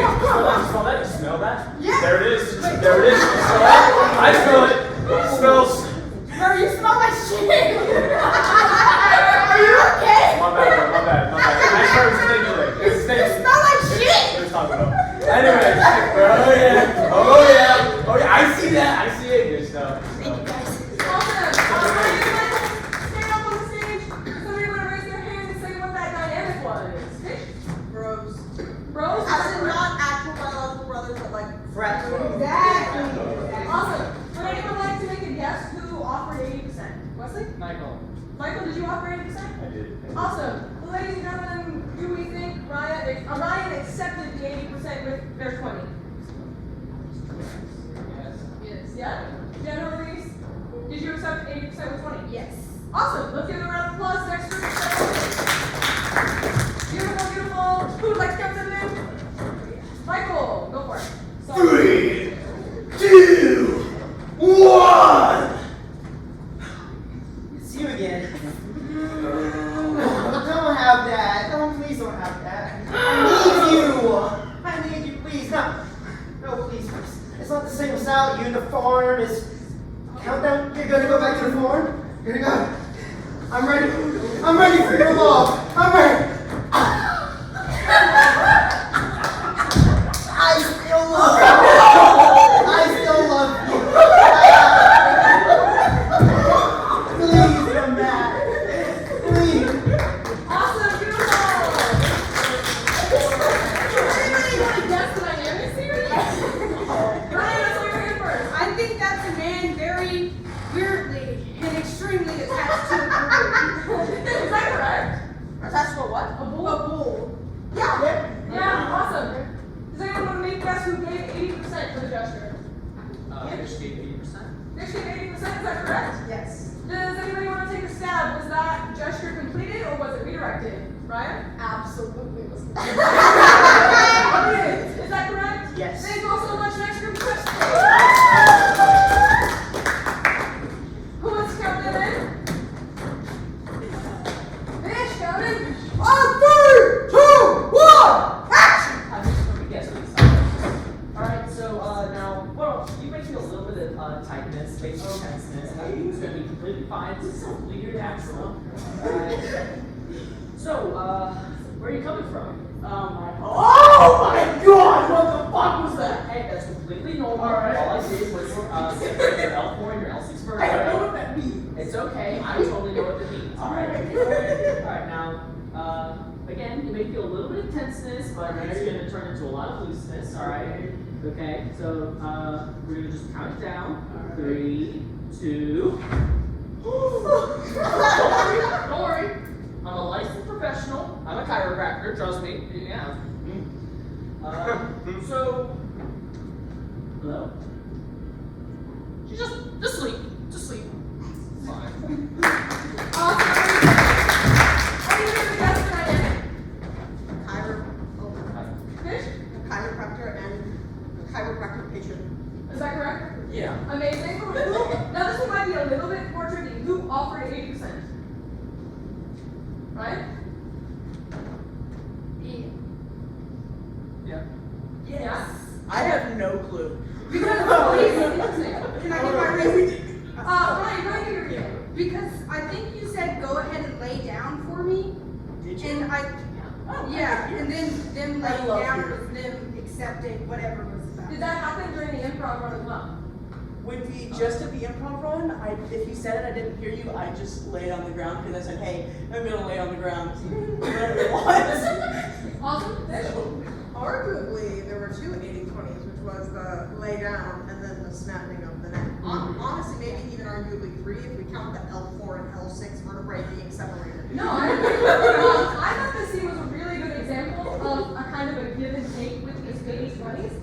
smell that. You smell that? Yes. There it is. There it is. You smell that? I smell it. It smells. Bro, you smell like shit. Are you okay? My bad. I started stinking. It stinks. You smell like shit. It was talking about. Anyways. frat club. Exactly. Awesome. Would anyone like to make a guess who offered 80%? Wesley? Michael. Michael, did you offer 80%? I did. Awesome. Ladies and gentlemen, do we think Ryan accepted the 80% with their 20? Yes. Yeah? Jenna Reese, did you accept 80% with 20? Yes. Awesome. Let's give them a round of applause. Next group. Beautiful, beautiful. Who would like to come to the end? Michael, go for it. Sorry. 3, 2, 1. It's you again. Don't have that. Please don't have that. I need you. I need you, please. No, please. It's not the same without you in the farm. It's countdown. You're gonna go back to the farm. You're gonna go. I'm ready. I'm ready for your love. I'm ready. I still love you. I still love you. Please come back. Please. Awesome, beautiful. Anybody want to guess the dynamics here? Ryan, let's go your hand first. I think that's a man very weirdly and extremely attached to a bull. Is that correct? Attached to a what? A bull? A bull. Yeah. Yeah, awesome. Does anyone want to make a guess who gave 80% for the gesture? Fish gave 80%. Fish gave 80%, is that correct? Yes. Does anybody want to take a stab? Was that gesture completed or was it redirected? Ryan? Absolutely was. Is that correct? Yes. Thank you all so much. Next group question. Who wants to count them in? Fish, count in. 3, 2, 1. Action. I'm just going to guess what he's Alright, so now, well, you may feel a little bit of tightness, facial tenseness. It's going to be completely fine. This is completely natural. So, where are you coming from? Oh my god, what the fuck was that? Hey, that's completely normal. Alright. All I did was get your L4 and your L6 first. I don't know what that means. It's okay. I totally know what that means. Alright. Alright, now, again, you may feel a little bit of tenseness, but it's going to turn into a lot of looseness. Alright. Okay, so we're going to just count it down. 3, 2. Don't worry. I'm a licensed professional. I'm a chiropractor, trust me. Yeah. So, hello? She's just sleep. Just sleep. Fine. Awesome. Any other guess for dynamic? Fish? Chiropractor and chiropractor patient. Is that correct? Yeah. Amazing. Now this one might be a little bit more tricky. Who offered 80%? Right? Yeah. Yes. I have no clue. Because interesting. Can I get my reason? Ryan, give your review. Because I think you said go ahead and lay down for me. Did you? And yeah, and then them I laying love down you. was them accepting whatever was about. Did that happen during the improv run as well? When we just did the improv run, if you said it, I didn't hear you. I just laid on the ground because I said, "Hey, I'm gonna lay on the ground." Whatever it was. Awesome. Fish? Arguably, there were two 80/20s, which was the lay down and then the snapping of the neck. Honestly, maybe even arguably 3 if we count the L4 and L6 vertebrae being separated. No, I agree. I thought this scene was a really good example of a kind of a give and take with these 80/20s.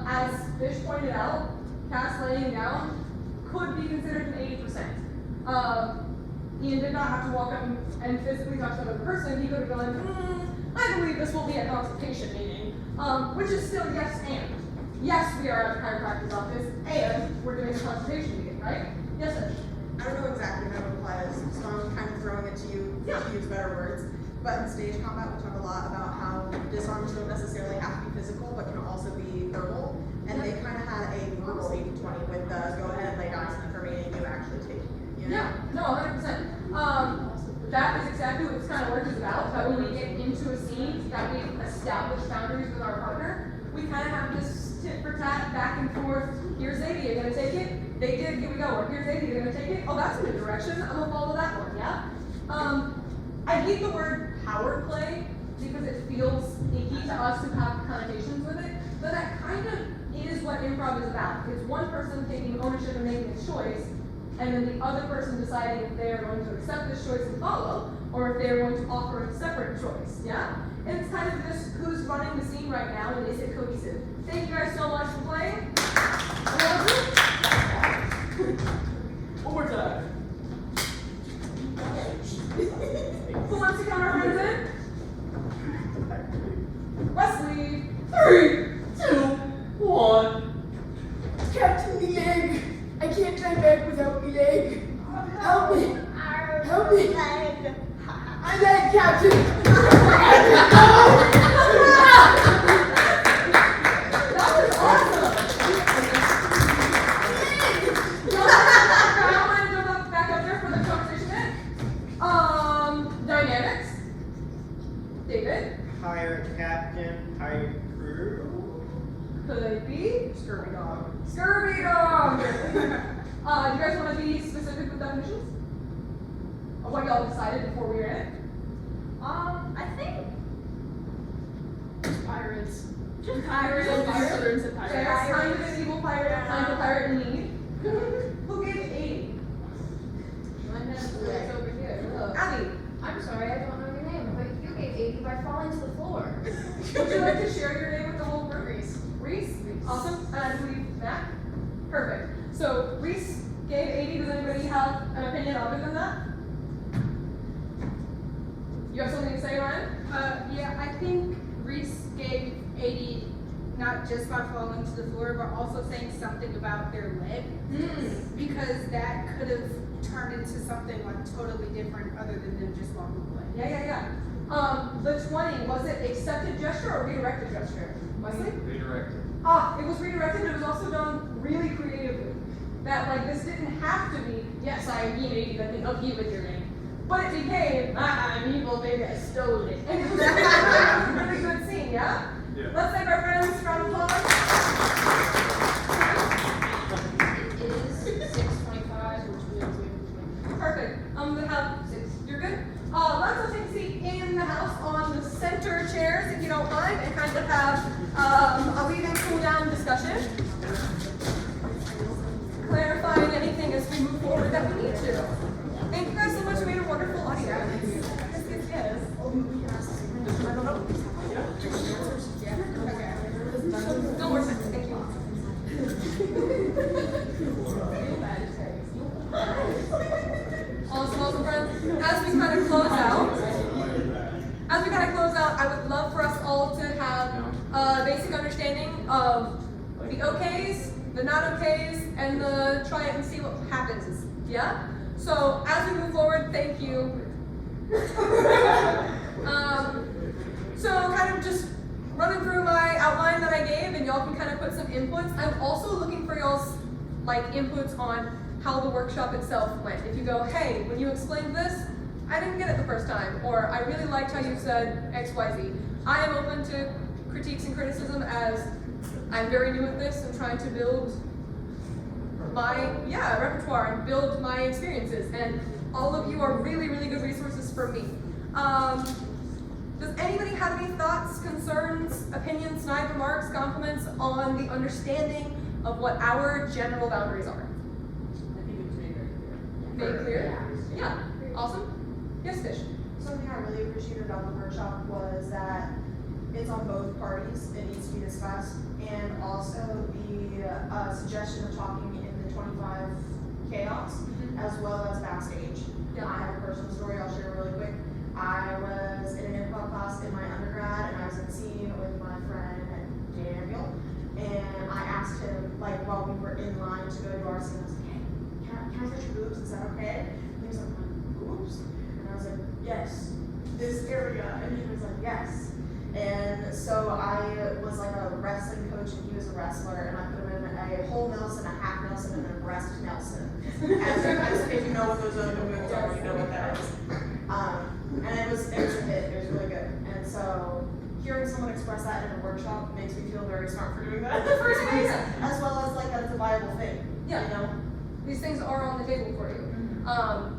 As Fish pointed out, Cass laying down could be considered an 80%. Ian did not have to walk up and physically touch another person. He could have gone, I believe this will be a consultation meeting, which is still yes and. Yes, we are at the chiropractor's office, and we're doing a consultation meeting, right? Yes, sir. I don't know exactly how to apply this, so I'm kind of throwing it to you to use better words. But in stage combat, we talk a lot about how disarms don't necessarily have to be physical, but can also be verbal. And they kind of had a verbal 80/20 with the go ahead and lay down for me and you actually taking it. You know? Yeah, no, 100%. That is exactly what this kind of work is about. That when we get into a scene that we've established boundaries with our partner, we kind of have this tit for tat, back and forth. Here's Zadie, you're gonna take it. They did, here we go. Or here's Zadie, you're gonna take it. Oh, that's a good direction. I'm gonna follow that one, yeah? I hate the word power play because it feels icky to us who have connotations with it, but that kind of is what improv is about. It's one person taking ownership and making a choice, and then the other person deciding if they are going to accept this choice and follow, or if they are going to offer a separate choice, yeah? And it's kind of just who's running the scene right now, and is it cohesive? Thank you guys so much for playing. One more time. Who wants to count our friends in? Wesley. 3, 2, 1. Captain, me leg. I can't climb back without me leg. Help me. Help me. My leg, Captain. That was awesome. I want to jump back up there for the conversation bit. Dynamics. David. Hired captain, hired crew. Could it be? Scurvy dog. Scurvy dog. Do you guys want to be specific with definitions? Of what y'all decided before we were in it? I think Pirates. Just pirates and pirates and There's pirates. kind of an evil pirate, kind of pirate in need. Who gave 80? Mine has it's over here. Look. Abby, I'm sorry, I don't know your name, but you gave 80 by falling to the floor. would you like to share your name with the whole group? Reese. Reese? Awesome. And I believe Matt? Perfect. So Reese gave 80. Does anybody have an opinion other than that? You have something to say, Ryan? Yeah, I think Reese gave 80 not just by falling to the floor, but also saying something about their leg. Because that could have turned into something like totally different other than them just walking away. Yeah. The 20, was it accepted gesture or redirected gesture? Wesley? Redirected. It was redirected. It was also done really creatively. That like this didn't have to be, yes, I am evil, but then help you with your name. But it became, I'm evil, baby, I stole it. And it was a really good scene, yeah? Yeah. Let's thank our friends, round of applause. It is 6:25, which means we Perfect. I'm gonna have 6. You're good? Let's all take a seat in the house on the center chairs, if you don't mind, and kind of have a lead and cool down discussion. Clarifying anything as we move forward that we need to. Thank you guys so much. You made a wonderful audience. Yes. I don't know. Don't worry. Thank you. Awesome, friends. As we kind of close out, I would love for us all to have a basic understanding of the okays, the not okays, and the try it and see what happens. Yeah? So as we move forward, thank you. So kind of just running through my outline that I gave, and y'all can kind of put some inputs. I'm also looking for y'all's inputs on how the workshop itself went. If you go, hey, when you explained this, I didn't get it the first time, or I really liked how you said X, Y, Z. I am open to critiques and criticism as I'm very new at this and trying to build my repertoire and build my experiences, and all of you are really, really good resources for me. Does anybody have any thoughts, concerns, opinions, snide remarks, compliments on the understanding of what our general boundaries are? I think it was made very clear. Made clear? Yeah. Awesome. Yes, Fish. Something I really appreciated about the workshop was that it's on both parties, it needs to be discussed, and also the suggestion of talking in the 25 chaos, as well as backstage. Yeah. I have a personal story I'll share really quick. I was in an improv class in my undergrad, and I was in scene with my friend Daniel, and I asked him, while we were in line to go to our scene, I was like, hey, can I touch your boobs, is that okay? And he was like, boobs? And I was like, yes, this area, and he was like, yes. And so I was like a wrestling coach, and he was a wrestler, and I put him in a whole Nelson, a half Nelson, and a breast Nelson. If you know what those other moves are, you know what that is. And it was a hit. It was really good. And so hearing someone express that in a workshop makes me feel very smart for doing that in the first place, as well as that's a viable thing. Yeah. You know? These things are on the table for you.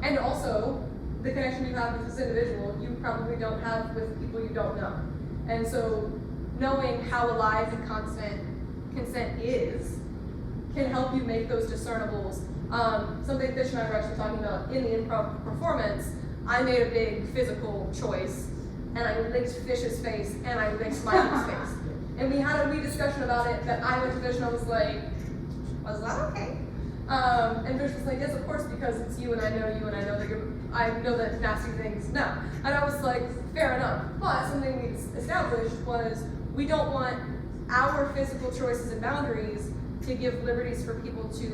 And also, the connection you have with this individual, you probably don't have with people you don't know. And so, knowing how alive and constant consent is can help you make those discernibles. Something Fish and I were actually talking about in the improv performance, I made a big physical choice, and I licked Fish's face, and I licked Mikey's face. And we had a wee discussion about it that I went to Fish and I was like, was that okay? And Fish was like, yes, of course, because it's you and I know you and I know that I know that nasty things, no. And I was like, fair enough. But something we established was we don't want our physical choices and boundaries to give liberties for people to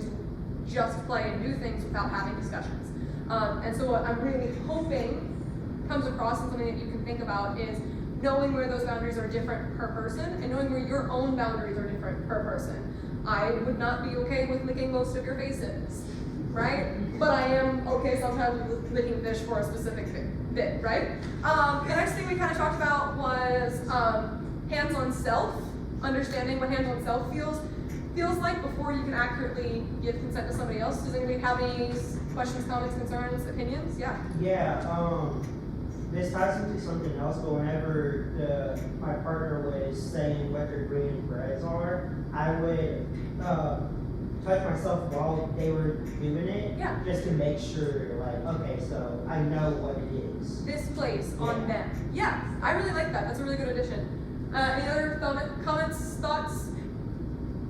just play and do things without having discussions. And so what I'm really hoping comes across and something that you can think about is knowing where those boundaries are different per person and knowing where your own boundaries are different per person. I would not be okay with licking most of your faces, right? But I am okay sometimes with licking Fish for a specific bit, right? The next thing we kind of talked about was hands-on self, understanding what hands-on self feels like before you can accurately give consent to somebody else. Does anybody have any questions, comments, concerns, opinions? Yeah. Yeah, this ties into something else, but whenever my partner was saying what their green breads are, I would touch myself while they were doing it, Yeah. just to make sure, like, okay, so I know what it is. This place on them. Yeah, I really like that. That's a really good addition. Any other comments, thoughts?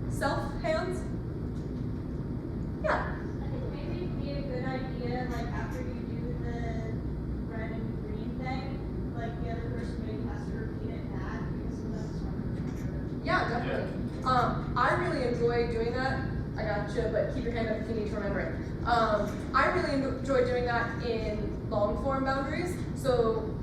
Self hands? Yeah. I think maybe it'd be a good idea, like after you do the red and green thing, like the other person maybe has to repeat it back because that's one of the Yeah, definitely. I really enjoy doing that. I gotcha, but keep your hand up if you need to remember it. I really enjoy doing that in long form boundaries. So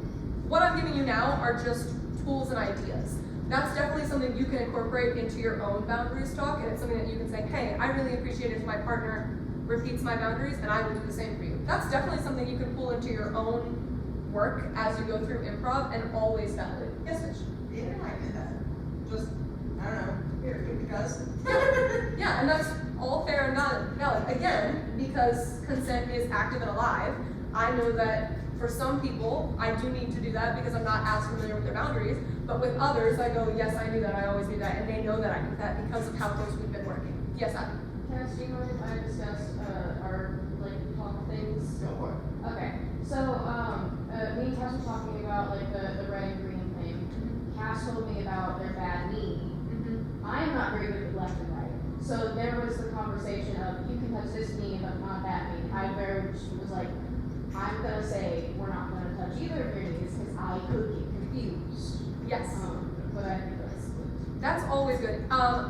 what I'm giving you now are just tools and ideas. That's definitely something you can incorporate into your own boundaries talk, and it's something that you can say, hey, I really appreciate it if my partner repeats my boundaries, and I will do the same for you. That's definitely something you can pull into your own work as you go through improv, and always valid. Yes, Mitch? Even I did that. Just, I don't know, because. Yeah, and that's all fair and valid. Again, because consent is active and alive, I know that for some people, I do need to do that because I'm not as familiar with their boundaries. But with others, I go, yes, I do that, I always do that, and they know that I do that because of how close we've been working. Yes, Abby? Can I speak on if I discuss our like talk things? Go for it. Okay, so me and Cass were talking about like the red and green thing. Cass told me about their bad knee. I am not very good with left and right. So there was the conversation of you can touch this knee but not that knee. I very much was like, I'm gonna say we're not gonna touch either of your knees because I could get confused. Yes. But I think That's always good.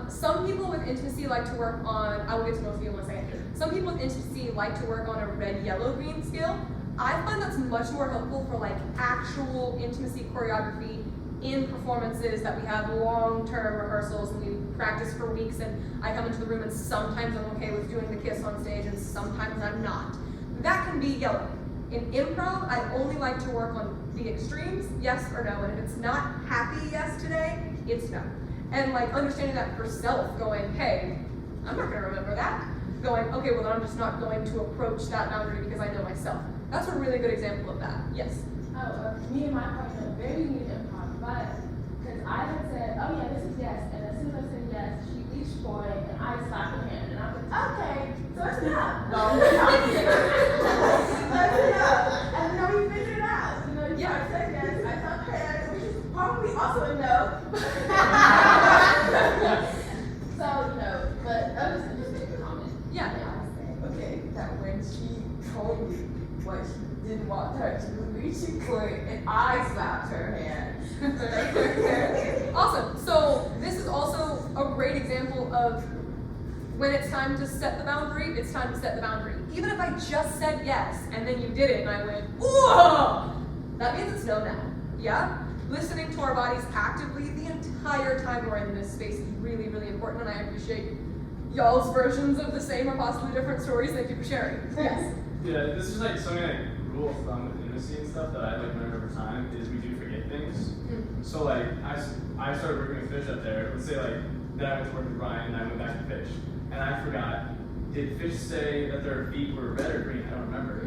Some people with intimacy like to work on, I will get to most of you in one second. Some people with intimacy like to work on a red, yellow, green scale. I find that's much more helpful for like actual intimacy choreography in performances that we have long-term rehearsals and we practice for weeks, and I come into the room and sometimes I'm okay with doing the kiss on stage and sometimes I'm not. That can be yellow. In improv, I only like to work on the extremes, yes or no, and if it's not happy yes today, it's no. And like understanding that for self, going, hey, I'm not gonna remember that. Going, okay, well then I'm just not going to approach that boundary because I know myself. That's a really good example of that, yes. Me and my partner very new improv, but because I had said, oh yeah, this is yes, and as soon as I said yes, she reached for it, and I stopped her hand, and I was like, okay, so it's enough. No, it's not. That's enough. And then we figured it out. You know, you said yes, I stopped her hand, which is probably also a no. So, you know, but that was just a comment. Yeah. Okay, that when she told me what she didn't want her to do, she quit, and I slapped her hand. Awesome. So this is also a great example of when it's time to set the boundary, it's time to set the boundary. Even if I just said yes and then you did it and I went, whoa, that means it's no now. Yeah? Listening to our bodies actively the entire time we're in this space is really, really important, and I appreciate y'all's versions of the same or possibly different stories. Thank you for sharing. Yes. Yeah, this is like something like rule of thumb with intimacy and stuff that I like learned over time is we do forget things. So like I started working with Fish up there. Let's say like that I went to work with Brian and I went back to Fish and I forgot. Did Fish say that their feet were red or green? I don't remember.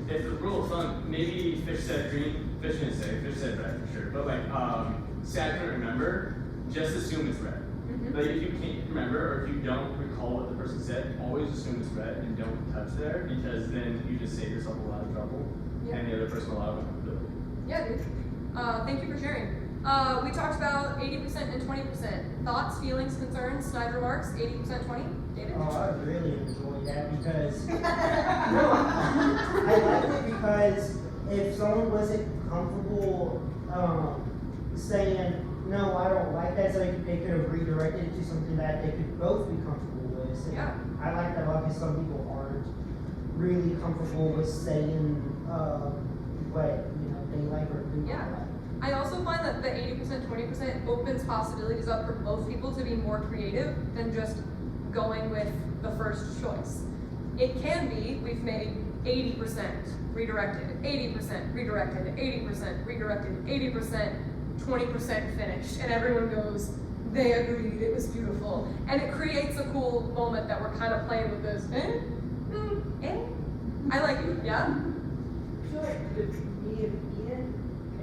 If the rule of thumb, maybe Fish said green. Fish didn't say. Fish said red for sure. But like say I couldn't remember, just assume it's red. Like if you can't remember or if you don't recall what the person said, always assume it's red and don't touch there because then you just save yourself a lot of trouble and the other person a lot of uncomfortability. Yeah, dude. Thank you for sharing. We talked about 80% and 20%. Thoughts, feelings, concerns, snide remarks, 80%, 20? David? Oh, I really enjoyed that because I liked it because if someone wasn't comfortable saying no, I don't like that, so they could have redirected it to something that they could both be comfortable with. So Yeah. I like that because some people aren't really comfortable with saying what they like or do Yeah. not like. I also find that the 80%, 20% opens possibilities up for both people to be more creative than just going with the first choice. It can be, we've made 80% redirected, 80% redirected, 80% redirected, 80%, 20% finished, and everyone goes, they agreed, it was beautiful. And it creates a cool moment that we're kind of playing with this, I like it, yeah? I feel like with me and Ian,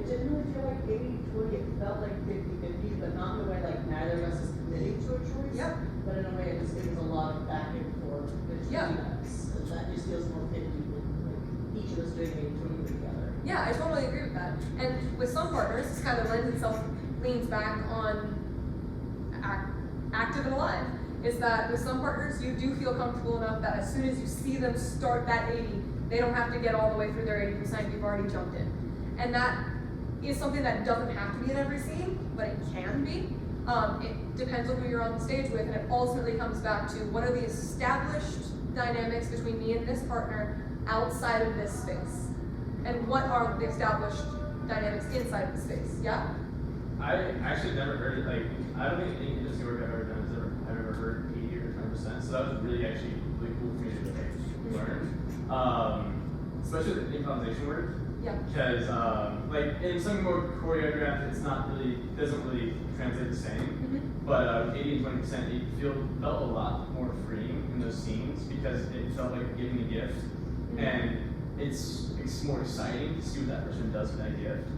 it didn't really feel like 80-20, it felt like 50-50, but not in a way like neither of us is committing to a choice. Yep. But in a way it was a lot of back and forth between us. And that just feels more 50, like each of us doing 80-20 together. Yeah, I totally agree with that. And with some partners, this kind of leans back on active and alive. Is that with some partners, you do feel comfortable enough that as soon as you see them start that 80, they don't have to get all the way through their 80%, you've already jumped in. And that is something that doesn't have to be in every scene, but it can be. It depends on who you're on the stage with, and it ultimately comes back to what are the established dynamics between me and this partner outside of this space? And what are the established dynamics inside of the space? Yeah? I actually never heard it, like, I don't think any industry work I've ever done I've ever heard 80 or 20%, so that was really actually really cool for me to like, learn. Especially with improvisation work. Yeah. Because, like, in some more choreographed, doesn't really translate the same. But 80 and 20%, it felt a lot more freeing in those scenes because it felt like giving a gift. And it's more exciting to see what that person does with that gift.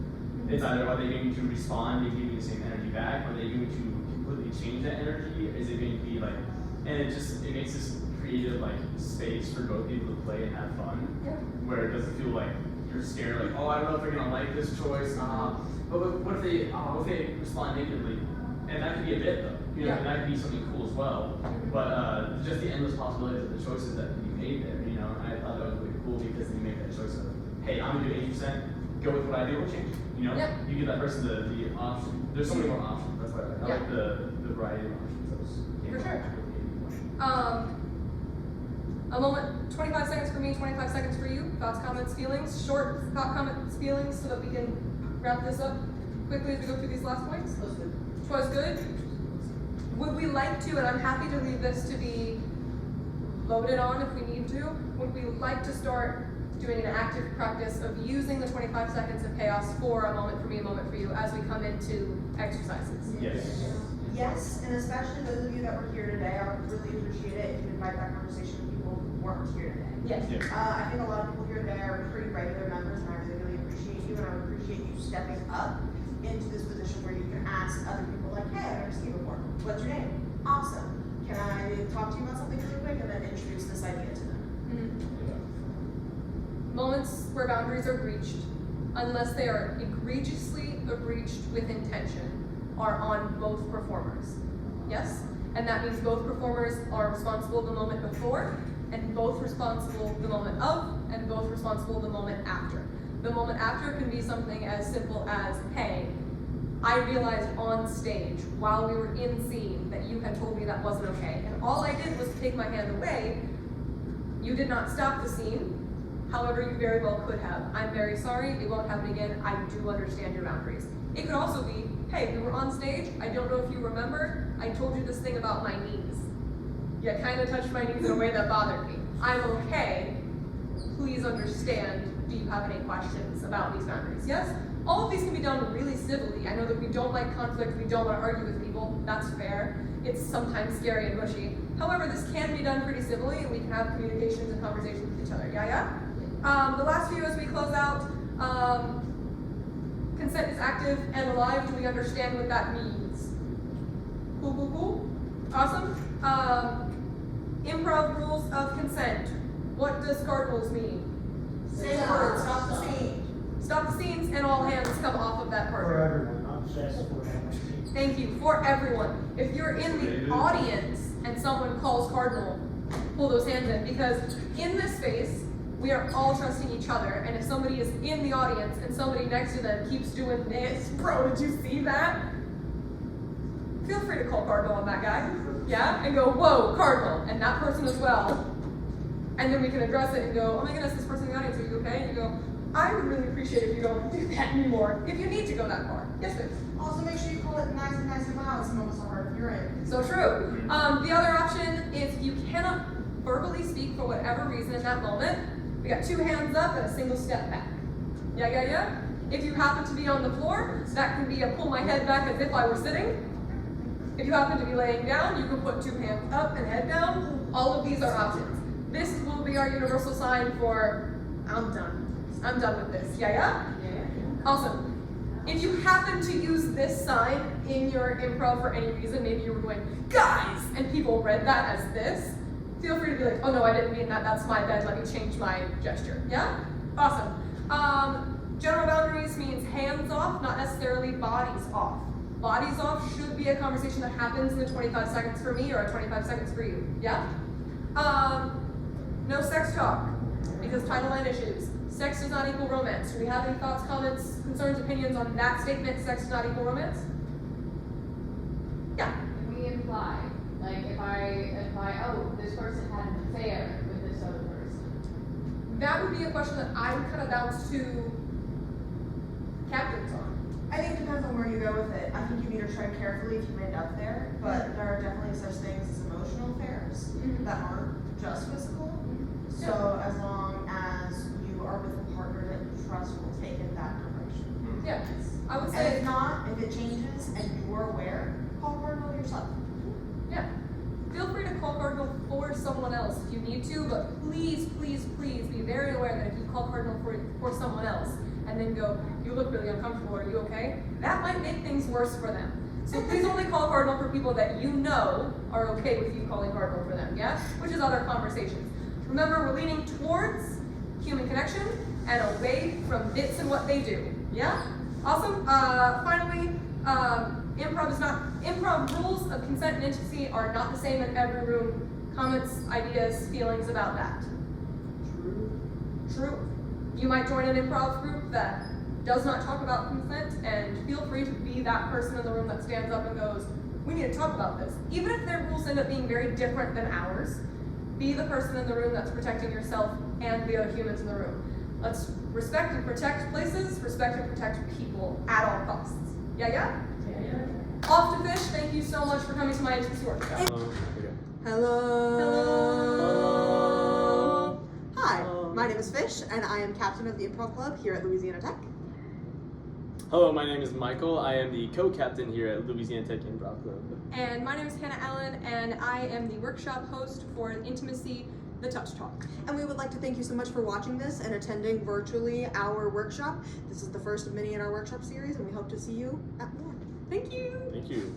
It's either are they going to respond and give you the same energy back, are they going to completely change that energy? Is it going to be like, and it makes this creative like space for both people to play and have fun. Yeah. Where it doesn't feel like you're scared, like, oh, I don't know if they're gonna like this choice. But what if they respond negatively? And that could be a bit though. You know, and that could be something cool as well. But just the endless possibilities of the choices that can be made there, you know, I thought that was really cool because then you make that choice of, hey, I'm gonna do 80%, go with what I do or change. You know? You give that person the option. There's so many more options. That's why I like the variety of options that was For sure. A moment, 25 seconds for me, 25 seconds for you. Thoughts, comments, feelings. Short thought, comments, feelings, so that we can wrap this up quickly as we go through these last points. Was good. Would we like to, and I'm happy to leave this to be voted on if we need to, would we like to start doing an active practice of using the 25 seconds of chaos for a moment for me, a moment for you as we come into exercises? Yes. Yes, and especially those of you that were here today, I would really appreciate it if you invite that conversation with people who weren't here today. Yes. I think a lot of people here today are pretty regular members, and I really appreciate you, and I would appreciate you stepping up into this position where you can ask other people like, hey, I've never seen you before. What's your name? Awesome. Can I talk to you about something really quick, and then introduce this idea to them? Moments where boundaries are breached, unless they are egregiously breached with intention, are on both performers. Yes? And that means both performers are responsible the moment before, and both responsible the moment of, and both responsible the moment after. The moment after can be something as simple as, hey, I realized on stage while we were in scene that you had told me that wasn't okay. And all I did was take my hand away. You did not stop the scene. However, you very well could have. I'm very sorry, it won't happen again. I do understand your boundaries. It could also be, hey, we were on stage. I don't know if you remember. I told you this thing about my knees. You kind of touched my knees in a way that bothered me. I'm okay. Please understand. Do you have any questions about these boundaries? Yes? All of these can be done really civilly. I know that we don't like conflict. We don't want to argue with people. That's fair. It's sometimes scary and mushy. However, this can be done pretty civilly, and we can have communications and conversations with each other. Yeah? The last few as we close out, consent is active and alive. Do we understand what that means? Cool. Awesome. Improv rules of consent. What does cardinals mean? Say the word, stop the scene. Stop the scenes and all hands come off of that For partner. everyone, not just for that. Thank you. For everyone. If you're in the audience and someone calls cardinal, pull those hands in, because in this space, we are all trusting each other, and if somebody is in the audience and somebody next to them keeps doing this, bro, did you see that? Feel free to call cardinal on that guy, yeah? And go, whoa, cardinal, and that person as well. And then we can address it and go, oh my goodness, this person in the audience, are you okay? And you go, I would really appreciate if you don't do that anymore, if you need to go that far. Yes, please. Also, make sure you call it nice and loud, so no one's so hard if you're in. So true. The other option is if you cannot verbally speak for whatever reason in that moment, we got 2 hands up and a single step back. Yeah. If you happen to be on the floor, that can be a pull my head back as if I were sitting. If you happen to be laying down, you can put 2 hands up and head down. All of these are options. This will be our universal sign for, I'm done. I'm done with this. Yeah. Awesome. If you happen to use this sign in your improv for any reason, maybe you were going, guys, and people read that as this, feel free to be like, oh no, I didn't mean that, that's my bad, let me change my gesture. Yeah? Awesome. General boundaries means hands off, not necessarily bodies off. Bodies off should be a conversation that happens in the 25 seconds for me or 25 seconds for you. Yeah? No sex talk, because title line issues. Sex does not equal romance. Do we have any thoughts, comments, concerns, opinions on that statement, sex does not equal romance? Yeah. If we imply, like if I imply, oh, this person had an affair with this other person. That would be a question that I would kind of bounce to captains on. I think it depends on where you go with it. I think you need to tread carefully if you end up there, but there are definitely such things as emotional affairs that aren't just physical. So as long as you are with a partner that you trust will take it that direction. Yeah, I would And say. if not, if it changes and you're aware, call cardinal yourself. Yeah. Feel free to call cardinal for someone else if you need to, but please be very aware that if you call cardinal for someone else and then go, you look really uncomfortable, are you okay? That might make things worse for them. So please only call cardinal for people that you know are okay with you calling cardinal for them, yeah? Which is other conversations. Remember, we're leaning towards human connection and away from bits and what they do, yeah? Awesome. Finally, improv rules of consent and intimacy are not the same in every room. Comments, ideas, feelings about that? True. You might join an improv group that does not talk about consent, and feel free to be that person in the room that stands up and goes, we need to talk about this. Even if their rules end up being very different than ours, be the person in the room that's protecting yourself and the other humans in the room. Let's respect and protect places, respect and protect people at all costs. Yeah? Off to Fish, thank you so much for coming to my intimacy workshop. Hello. Hi, my name is Fish, and I am captain of the Improv Club here at Louisiana Tech. Hello, my name is Michael. I am the co-captain here at Louisiana Tech Improv Club. And my name is Hannah Allen, and I am the workshop host for Intimacy, the Touch Talk. And we would like to thank you so much for watching this and attending virtually our workshop. This is the first of many in our workshop series, and we hope to see you at more. Thank you. Thank you.